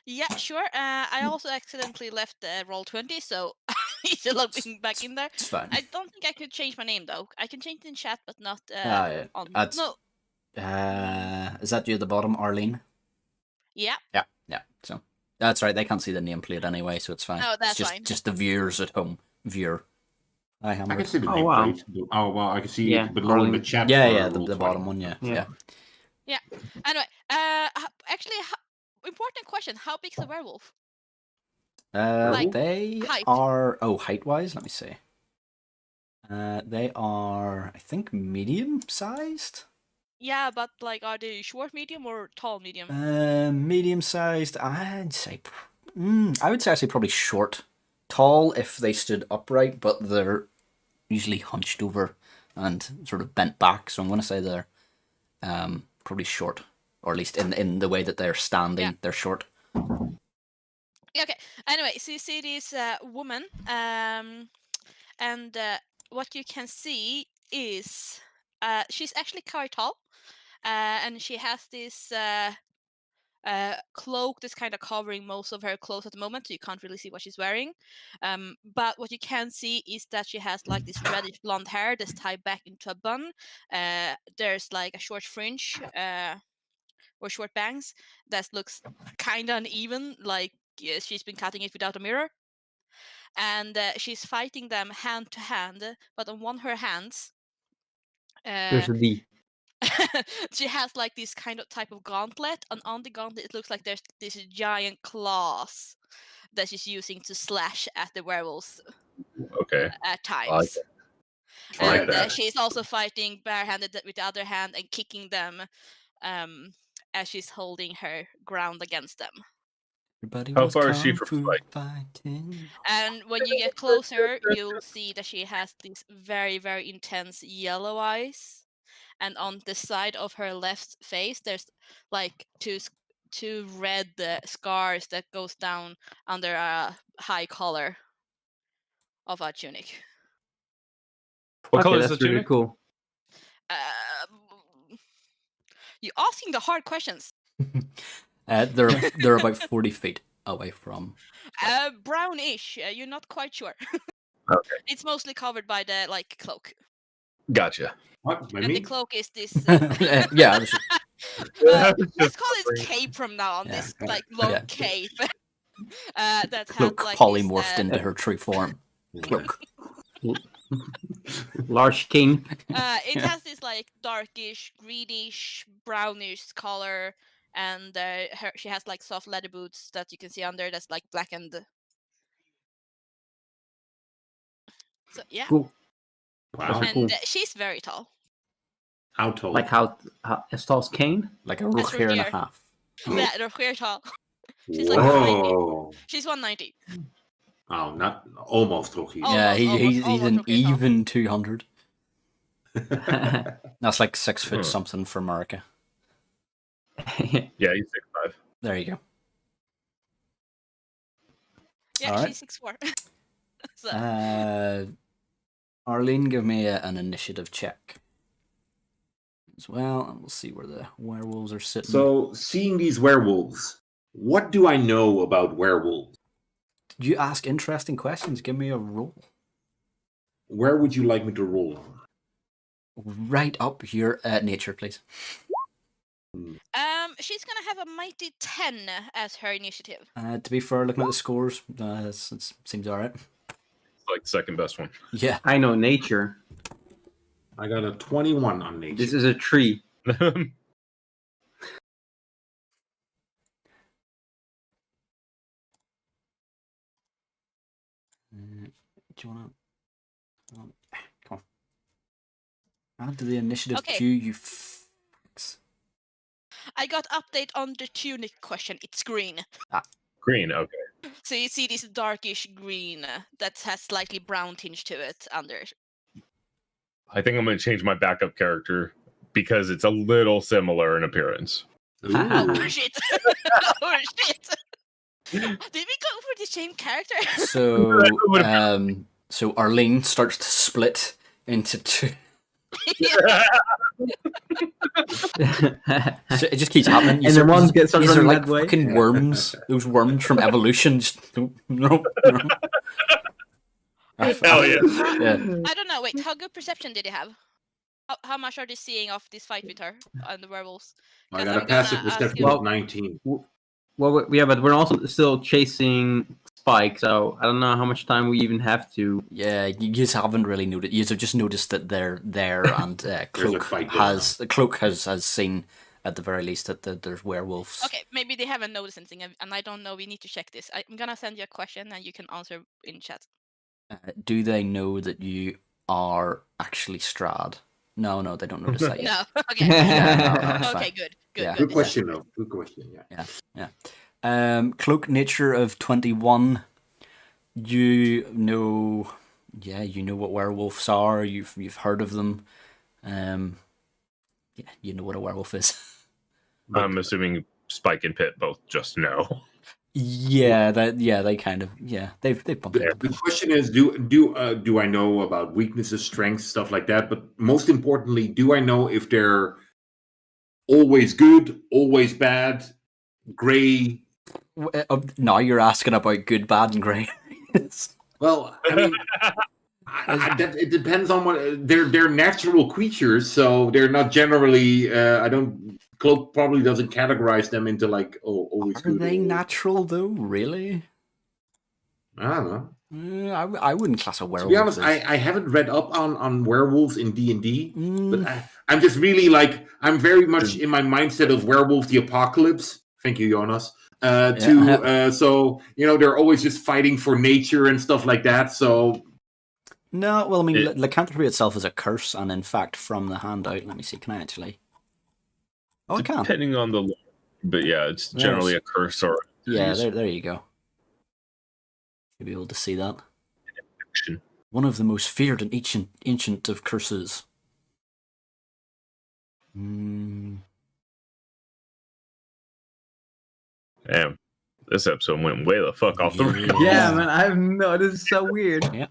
Yeah, sure. I also accidentally left roll 20, so I need to log back in there. It's fine. I don't think I could change my name though. I can change it in chat, but not Yeah. on. That's- No. Is that you at the bottom, Arlene? Yeah. Yeah. So that's right. They can't see the nameplate anyway, so it's fine. Oh, that's it's just, fine. just the viewers at home. Viewer. I I can hammer. see the Oh, name wow. plate. Oh wow, I can see Yeah, it below in the Arlene. chat. Yeah, for the Roll20. bottom one. Yeah. Yeah. Anyway, actually, important question: how big is a werewolf? Like, They height. are height-wise. Let me see. They are, I think, medium-sized. Yeah, but like, are they short, medium, or tall, medium? Medium-sized. I would say actually probably short. Tall if they stood upright, but they're usually hunched over and sort of bent back. So I'm going to say they're probably short, or at least in the way that they're standing, Yeah. they're short. Yeah, okay. Anyway, so you see this woman, and what you can see is she's actually quite tall, and she has this cloak that's kind of covering most of her clothes at the moment, so you can't really see what she's wearing. But what you can see is that she has like this reddish blonde hair that's tied back into a bun. There's like a short fringe or short bangs that looks kind of uneven, like she's been cutting it without a mirror. And she's fighting them hand to hand, but on one of her hands, There's a D. she has like this kind of type of gauntlet, and on the gauntlet it looks like there's this giant claws that she's using to slash at the werewolves Okay. at I like times. I like And that. she's also fighting barehanded with the other hand and kicking them as she's holding her ground against them. Everybody How was far is she kung from fu fight? fighting. And when you get closer, you'll see that she has these very, very intense yellow eyes. And on the side of her left face, there's like two red scars that goes down under a high collar of a tunic. What Okay, color is that's the really tunic? cool. You're asking the hard questions. They're about 40 feet away from. Brownish. You're not quite sure. Okay. It's mostly covered by the like cloak, Gotcha. What? By and the me? cloak is this. Yeah, it was- Let's call it cape from now on. Yeah. This like long Yeah. cape that had cloak like polymorphed this, into her true form. Cloak. Large king. it has this like darkish, greenish, brownish color, and she has like soft leather boots that you can see under that's like blackened. So yeah, Cool. Wow. That's and cool. she's very tall. How tall? Like how as tall as Kane? Like a That's rook and a Rogier. half. Yeah, they're queer tall. She's like Whoa. She's 190. Oh, not almost Rocky. Oh. Yeah, Almost, he's almost an rook and a half. even 200. That's like 6 foot something for America. Yeah, he's 6'5". There you go. Yeah, Alright. she's 6'4". So, Arlene, give me an initiative check as well, and we'll see where the werewolves are sitting. So, seeing these werewolves, what do I know about werewolves? You ask interesting questions. Give me a roll. Where would you like me to roll on? Right up your nature, please. she's gonna have a mighty 10 as her initiative. To be fair, looking at the scores, it seems alright. It's like the second best one. Yeah. I know nature. I got a 21 on nature. This is a tree. Do you want to... come on. Add to the initiative Okay. queue, you f***s. I got update on the tunic question. It's green. Green, okay. So you see this darkish green that has slightly brown tinge to it under. I think I'm going to change my backup character because it's a little similar in appearance. Ooh. Oh shit! Oh shit! Did we go for the same character? So Arlene starts to split into two. So it just keeps happening. And then one gets These are running like that way. fucking worms. Those worms from evolution. Just, no. Hell yeah. Yeah. I don't know. Wait, how good perception did you have? How much are they seeing of this fight with her and the werewolves? I 'Cause got a I'm passive gonna ask perception you- of 19. Well, yeah, but we're also still chasing Spike, so I don't know how much time we even have to. Yeah, you just haven't really noticed. You have just noticed that they're there, and a Cloak fight going has seen at the very least that there's werewolves. Okay, maybe they haven't noticed anything, and I don't know. We need to check this. I'm gonna send you a question, and you can answer in chat. Do they know that you are actually Strahd? No, they don't notice that yet. No. Okay. Yeah, no, it's Okay. fine. Good. Yeah. Good question, though. Good question. Yeah. Cloak nature of 21. You know what werewolves are. You've heard of them. You know what a werewolf is. I'm assuming Spike and Pit both just know. They kind of they've bumped it. The question is, do I know about weaknesses, strengths, stuff like that? But most importantly, do I know if they're always good, always bad, gray? Now you're asking about good, bad, and grey. Well, I mean, it depends on what they're natural creatures, so they're not generally. Cloak probably doesn't categorize them into like always Are good. they natural though? Really? I don't know. I wouldn't class a werewolf. To be honest, as... I haven't read up on werewolves in D&D, Mm. but I'm just really like I'm very much in my mindset of Werewolf the Apocalypse. Thank you, Jonas. So they're always just fighting for nature and stuff like that. So no, well, I mean, lycanthropy itself is a curse, and in fact, from the handout, let me see, can I actually? Oh, I can. Depending on the, but yeah, it's generally a curse or. Yeah, there you go. You'll be able to see that. Action. One of the most feared and ancient of curses. Damn, this episode went way the fuck off the rails. Yeah, man, I have no. This is so weird. Yeah.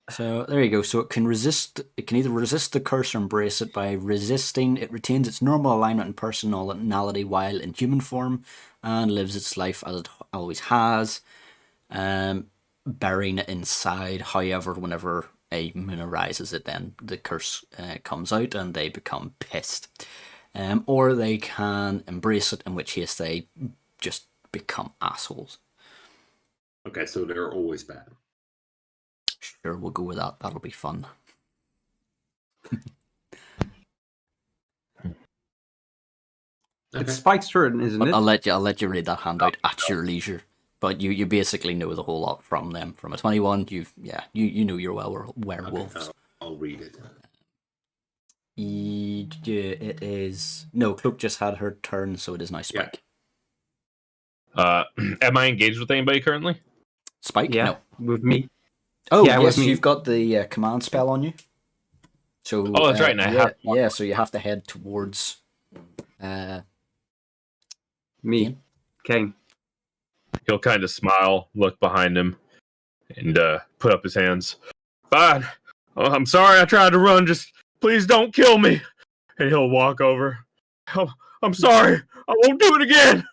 So there you go. So it can either resist the curse or embrace it. By resisting, it retains its normal alignment and personality while in human form, and lives its life as it always has, burying it inside. However, whenever a moon arises, then the curse comes out, and they become pissed. Or they can embrace it, in which case they just become assholes. okay, so they're always bad. Sure, we'll go with that. That'll be fun. It's Spike's turn, isn't it? I'll let you read that handout at your leisure. But you basically know the whole lot from them. From a 21, you know your werewolves. Okay, I'll read it. It is no, Cloak just had her turn, so it is now Spike. Am I engaged with anybody currently? Spike? Yeah, No. with me. Oh, Yeah, yes, with me. you've got the command spell on you. So Oh, that's right, and I have one. Yeah, so you have to head towards Me. Kane. He'll kind of smile, look behind him, and put up his hands. Fine. Oh, I'm sorry I tried to run. Just please don't kill me. And he'll walk over. Oh, I'm sorry. I won't do it again.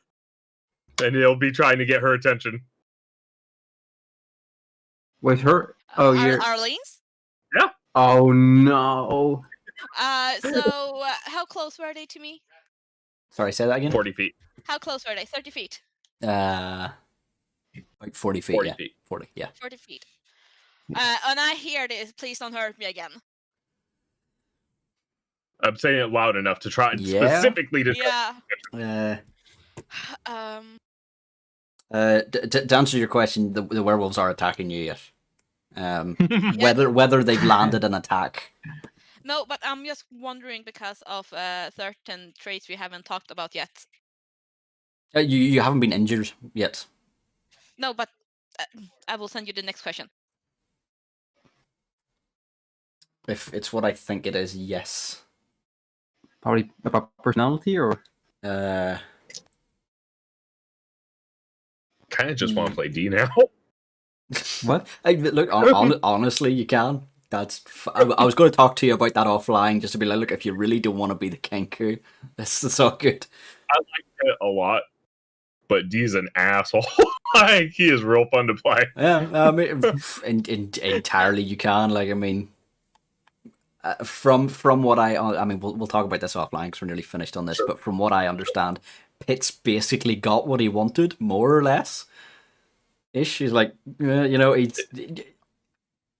And he'll be trying to get her attention. With her? Oh, you're. Arlene's? Oh no. So how close were they to me? Sorry, say that again. 40 feet. How close were they? 30 feet. Like 40 feet. 40 yeah. feet. 40. Yeah. 40 feet. And I hear this. Please don't hurt me again. I'm saying it loud enough to try and Yeah. specifically to. Yeah. To answer your question, the werewolves are attacking you. Yes. Whether they've landed an attack. No, but I'm just wondering because of certain traits we haven't talked about yet. You haven't been injured yet. No, but I will send you the next question. If it's what I think it is, yes. Probably about personality or. Kind of just want to play D now. What? Look, honestly, you can. I was going to talk to you about that offline, just to be like, look, if you really don't want to be the Kenku, that's all good. I like it a lot, but D's an asshole. Like, he is real fun to play. Yeah, I mean, entirely you can. Like, I mean, from what I mean, we'll talk about this offline because we're nearly finished on this. Sure. But from what I understand, Pitt's basically got what he wanted, more or less. Ish. He's like,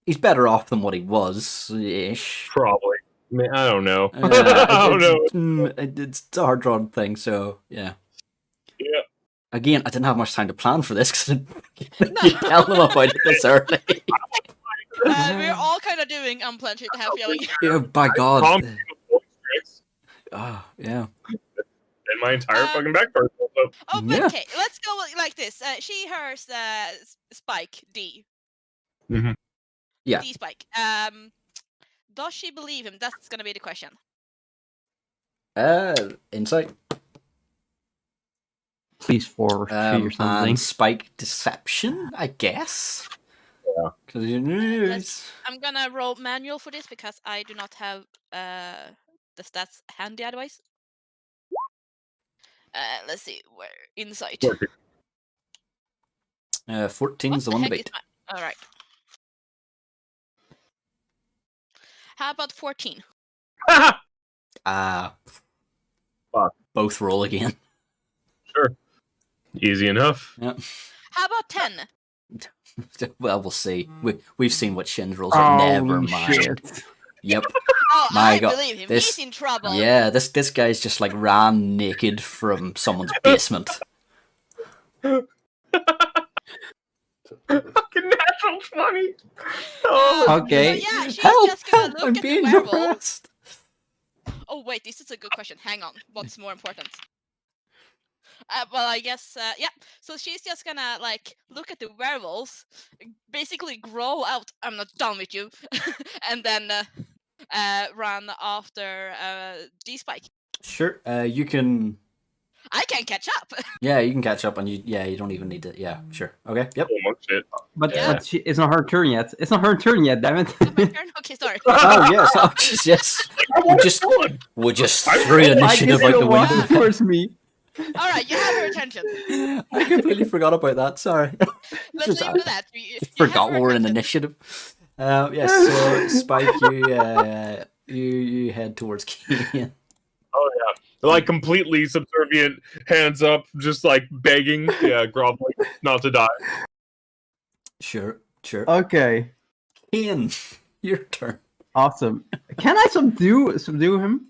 he's better off than what he was. Ish. Probably. Man, I don't know. I It's, don't know. it's a hard drawn thing, so yeah. Yeah. Again, I didn't have much time to plan for this because you tell them about it this early. We're all kind of doing unplanned shit, I have a feeling. Yeah, by God. Tom gave us voice tricks Oh, yeah. and my entire fucking back part. So, Oh, but Yeah. okay, let's go like this. She hears Spike D. Yeah. D Spike. Does she believe him? That's gonna be the question. Insight. Please 4 3 or something. And Spike Deception, I guess. Yeah. Because I'm gonna roll manual for this because I do not have the stats handy otherwise. Let's see where insight. 14 is the one to beat. All right. How about 14? Fuck. Both roll again. Sure. Easy enough. Yep. How about 10? Well, we'll see. We've seen what Shin's rolls are. Never mind. Shit. Yep. Oh, My I God, believe him. this- He's in trouble. Yeah, this guy's just like ran naked from someone's basement. Fucking natural 20. Oh, Okay. So yeah, she's Help! just gonna Help! look I'm at being the werewolf. harassed. Oh wait, this is a good question. Hang on. What's more important? Well, I guess yeah. So she's just gonna like look at the werewolves, basically grow out. I'm not done with you, and then run after D Spike. Sure. You can. I can catch up. Yeah, you can catch up, and you don't even need to. Yeah, sure. Okay. Yep. oh, shit. But, Yeah. but it's not her turn yet. It's not her turn yet, damn it. My turn? Okay, sorry. Oh yes. Oh, yes. We just threw initiative out the walk window. towards me. All right, you have her attention. I completely forgot about that. Sorry. Let's Just- leave it at that. You Forgot have her we're in attention. initiative. Yes. So Spike, you head towards Kean. Oh, yeah. Like completely subservient, hands up, just like begging. Yeah, groveling, not to die. Sure. Sure. Okay. Kean, your turn. Awesome. Can I subdue him?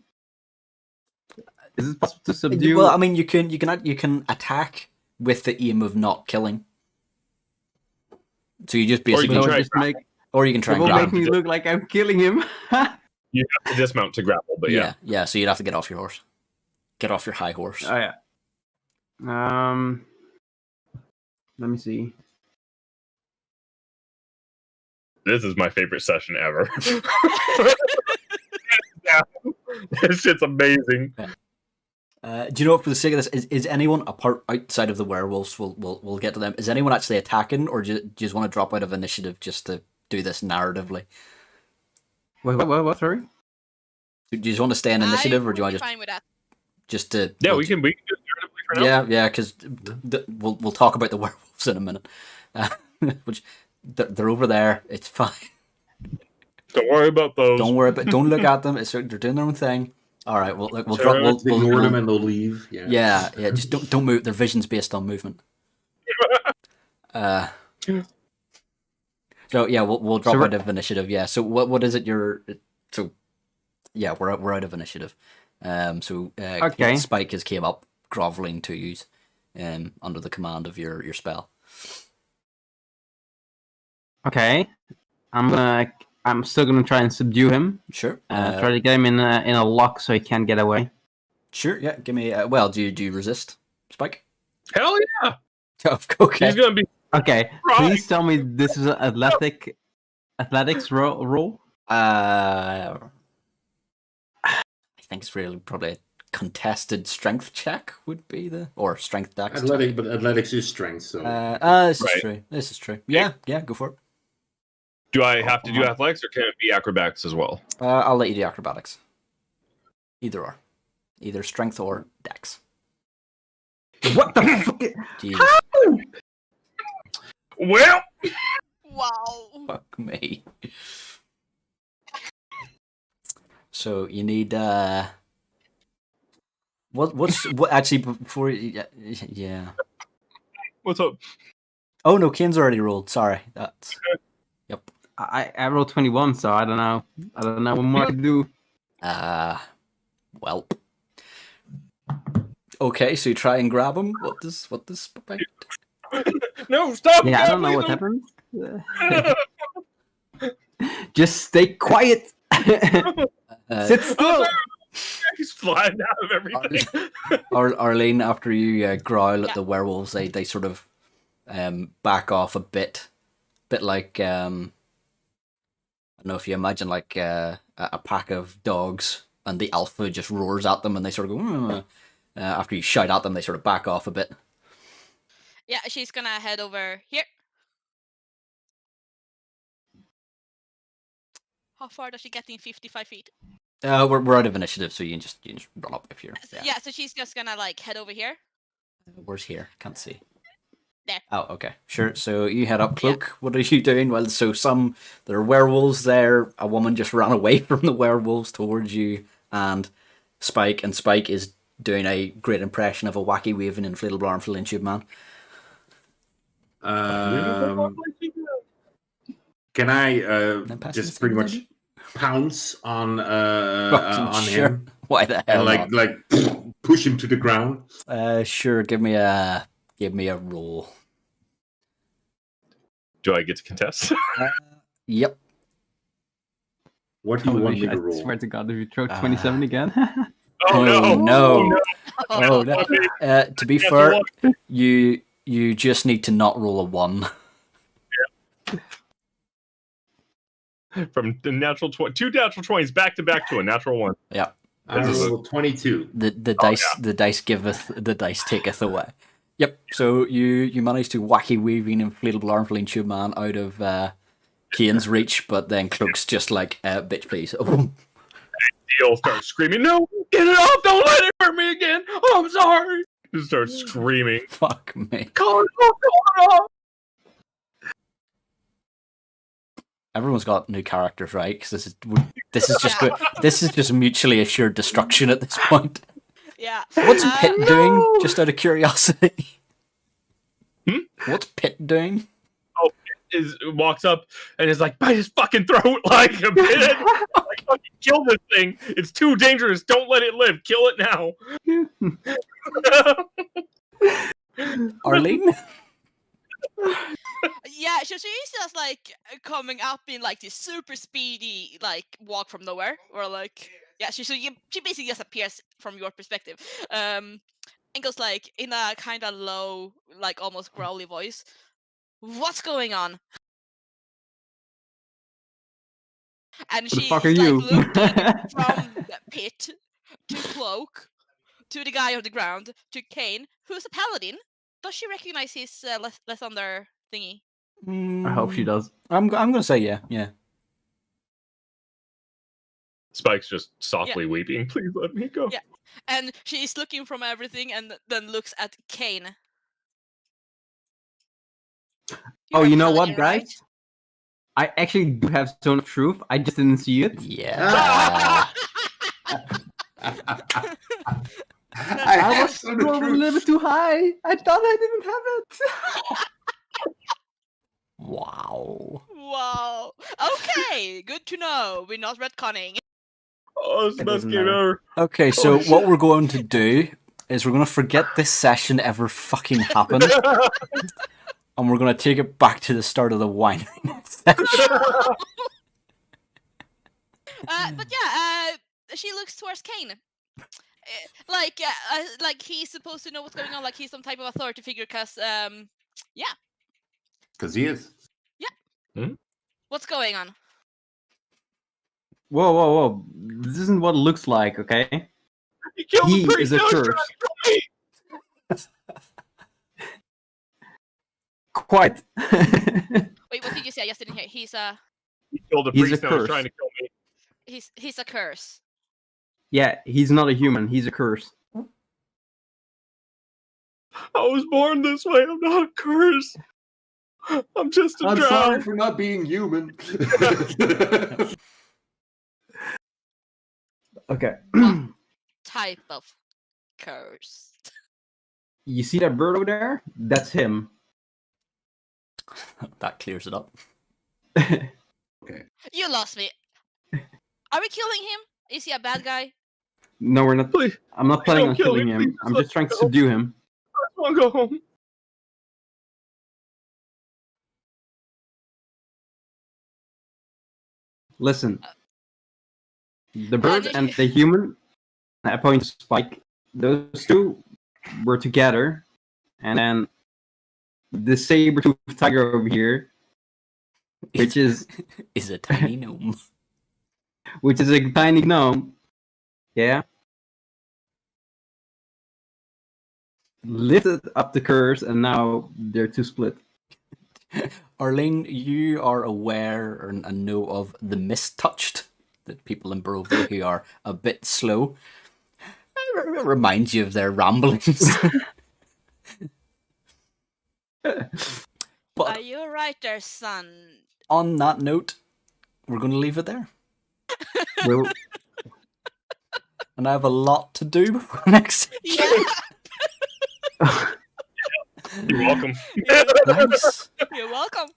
Is it possible to subdue? Well, I mean, you can attack with the aim of not killing. So you just Or you basically, can No, try just make, or you can try it and will grab make him. me look like I'm killing him. You have to dismount to grapple, but yeah. Yeah. So you'd have to get off your horse. Get off your high horse. Oh yeah. Let me see. This is my favorite session ever. Yeah. This shit's amazing. Do you know what? For the sake of this, is anyone apart outside of the werewolves? We'll get to them. Is anyone actually attacking, or do you just want to drop out of initiative just to do this narratively? Wait, what? Sorry. Do you just want to stay in initiative, or do you want I'm to fine with that. just to? Yeah, we can do it for now. Yeah, because we'll talk about the werewolves in a minute. Which they're over there. It's fine. Don't worry about those. Don't worry about. Don't look at them. They're doing their own thing. All right. We'll drop. Ignore them and they'll leave. Yeah. Yeah. Just don't move. Their vision's based on movement. So yeah, we'll drop So out of initiative. Yeah. So what is it? So yeah, we're out of initiative. Okay. Spike has came up groveling to you, under the command of your spell. Okay. I'm still gonna try and subdue him. Sure. Try to get him in a lock so he can't get away. Sure. Yeah. Give me. Well, do you resist, Spike? Hell yeah! Okay. He's gonna be. Okay. Right. Please tell me this is an athletics roll. I think it's really probably a contested strength check would be or strength dex. But athletics is strength, so This is Right. true. This is true. Yeah, go for it. Do I have to do athletics or can it be acrobatics as well? I'll let you do acrobatics. Either strength or dex. What the fuck? Jeez, Well, Wow. fuck me. So you need what actually before yeah. what's up? Oh no, Kane's already rolled. Sorry, that's. Yep. I rolled 21, so I don't know. I don't know what more to do. Well. Okay, so you try and grab him. What does Spike do? No, stop! Yeah, I don't know what happened. Just stay quiet. Sit still. He's flying out of everything. Arlene, after you growl at Yeah. the werewolves, they sort of back off a bit like I don't know if you imagine like a pack of dogs, and the alpha just roars at them, and they sort of go. After you shout at them, they sort of back off a bit. Yeah, she's gonna head over here. How far does she get in 55 feet? We're out of initiative, so you can just run up if you're. Yeah, so she's just gonna like head over here. Where's here? Can't see. There. Oh, okay, sure. So you head up, Cloak. What are you doing? Well, so there are werewolves there. A woman just ran away from the werewolves towards you, and Spike is doing a great impression of a wacky waving inflatable arm filling tube man. Can I Then pass just this pretty in, much maybe? pounce on Sure. him Why the hell and not? push him to the ground? Sure. Give me a roll. Do I get to contest? Yep. What do you want me I to roll? swear to God, if you throw 27 again. Oh no! no. Oh, Oh no. To be Yes, fair, one. you just need to not roll a 1. From the natural 2 natural 20s back to back to a natural 1. Yeah. I roll 22. The Oh, dice the dice giveth, the dice taketh away. Yep. So you managed to wacky weaving inflatable arm filling tube man out of Kane's reach, but then Cloak's just like, bitch, please. Oh. He'll start screaming, "No, get it off! Don't let it hurt me again! Oh, I'm sorry!" Just starts screaming. Fuck me. Call it off! Call it off! Everyone's got new characters, right? Because this is just good. This is just mutually assured destruction at this point. yeah. What's Pitt No! doing? Just out of curiosity. What's Pitt doing? Walks up and is like, bite his fucking throat like a bitch. Like, fucking kill this thing. It's too dangerous. Don't let it live. Kill it now. Arlene? Yeah, so she's just like coming up in like this super speedy like walk from nowhere, or like she basically just appears from your perspective, and goes like in a kind of low, like almost growly voice, "What's going on?" And Who the she's fuck are like you? looking from the Pit to Cloak to the guy on the ground to Kane, who's a paladin. Does she recognize his left under thingy? I hope she does. I'm gonna say yeah. Spike's just softly weeping. Please let me go. Yeah. And she's looking from everything and then looks at Kane. Oh, You're a you know what, paladin, right? guys? I actually do have Zone of Truth. I just didn't see it. Yeah. I was rolling a little bit too high. I thought I didn't have it. Wow. Wow. Okay, good to know. We're not retconning. Oh, it's the It best doesn't game matter. ever. Okay, so what we're going to do is we're going to forget this session ever fucking happened, and we're going to take it back to the start of the whining session. But she looks towards Kane. Like he's supposed to know what's going on. Like he's some type of authority figure. Cause Because he is. what's going on? Whoa. This isn't what it looks like, okay? He killed He the priest. is a Now he's curse. trying to kill me. Quite. Wait, what did you say? I just didn't hear. He killed the He's a priest. Now he's curse. trying to kill me. He's a curse. Yeah, he's not a human. He's a curse. I was born this way. I'm not a curse. I'm just a I'm drow. sorry for not being human. Okay. Type of curse. You see that bird over there? That's him. That clears it up. You lost me. Are we killing him? Is he a bad guy? No, we're not. Please, I'm not please planning don't on kill killing me, him. please, I'm let just trying to me go. subdue him. I want to go home. Listen, the And bird and the human, I point to Spike. Those two were together, and then the saber-toothed tiger over here, which is is a tiny gnome. which is a tiny gnome. Yeah. Lifted up the curse, and now they're two split. Arlene, you are aware and know of the mistouched, that people in Barovia who are a bit slow. It reminds you of their ramblings. But are you right there, son? on that note, we're going to leave it there. Well, And I have a lot to do before next. Yeah. You're welcome. Thanks. You're welcome.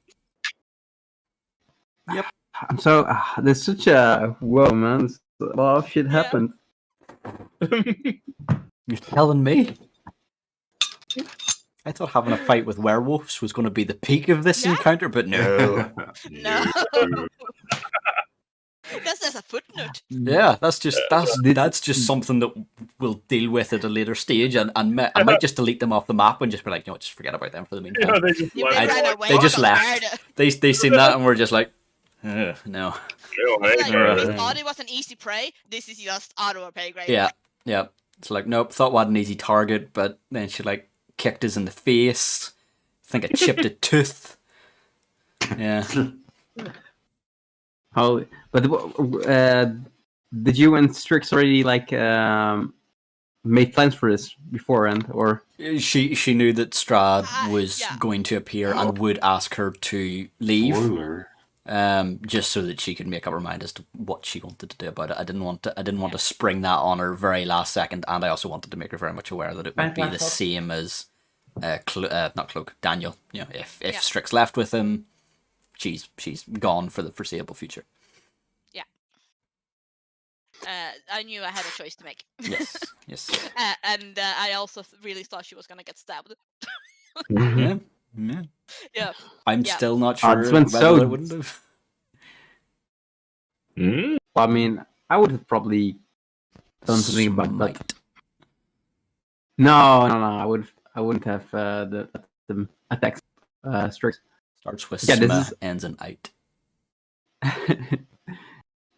I'm so there's such a whoa, man. A lot of shit Yeah. happened. You're telling me? I thought having a fight with werewolves was going to be the peak of this Yeah. encounter, but no. No. That's just a footnote. Yeah, that's just something that we'll deal with at a later stage, and I might just delete them off the map and just be like, just forget about them for the meantime. Yeah, they just They left. ran away. They just from left. Strahd. They seen that and we're just like, no. No, Like, hey, we thought it was an easy prey. This is just out of our pay grade. Yeah. It's like, nope, thought we had an easy target, but then she like kicked us in the face. I think I chipped a tooth. Yeah. Holy, but did you and Strix already like made plans for this beforehand, or She knew that Strahd was yeah. going to appear and would ask her to leave. Spoiler. Just so that she could make up her mind as to what she wanted to do about it. I didn't want to spring that on her very last second, and I also wanted to make her very much aware that it would be the same as not Cloak, Daniel. You know, if Strix left with him, she's gone for the foreseeable future. Yeah. I knew I had a choice to make. Yes. And I also really thought she was gonna get stabbed. Yeah. Yeah. I'm Yeah. still not sure it's been whether so- I wouldn't have. Hmm? I mean, I would have probably done something about that. Smite. No, I wouldn't have the attacks Strix. Starts with Yeah, this sma, is- ends in out.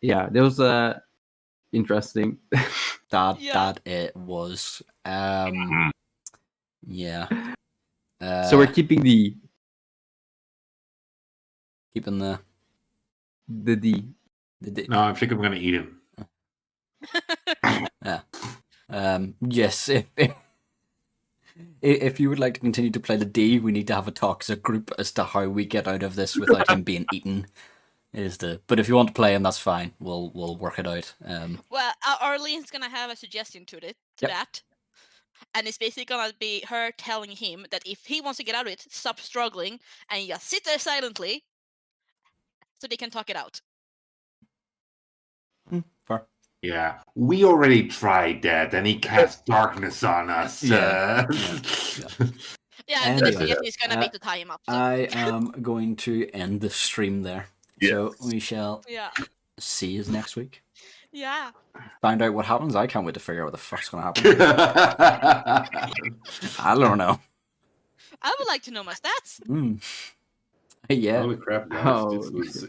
Yeah, that was interesting. That it was. Yeah. So we're keeping the keeping the D. No, I think I'm gonna eat him. Yes. If you would like to continue to play the D, we need to have a talk as a group as to how we get out of this without him being eaten. But if you want to play him, that's fine. We'll work it out. Well, Arlene's gonna have a suggestion to that. And it's basically gonna be her telling him that if he wants to get out of it, stop struggling and just sit there silently so they can talk it out. Fair. Yeah, we already tried that, and he cast darkness on us. Yeah. Yeah, and Anyway, the suggestion is gonna be to tie him up. So. I am going to end the stream there. So we shall Yeah. see you next week. Yeah. Find out what happens. I can't wait to figure out what the fuck's going to happen. I don't know. I would like to know my stats. Yeah. Holy crap, guys. Oh, This was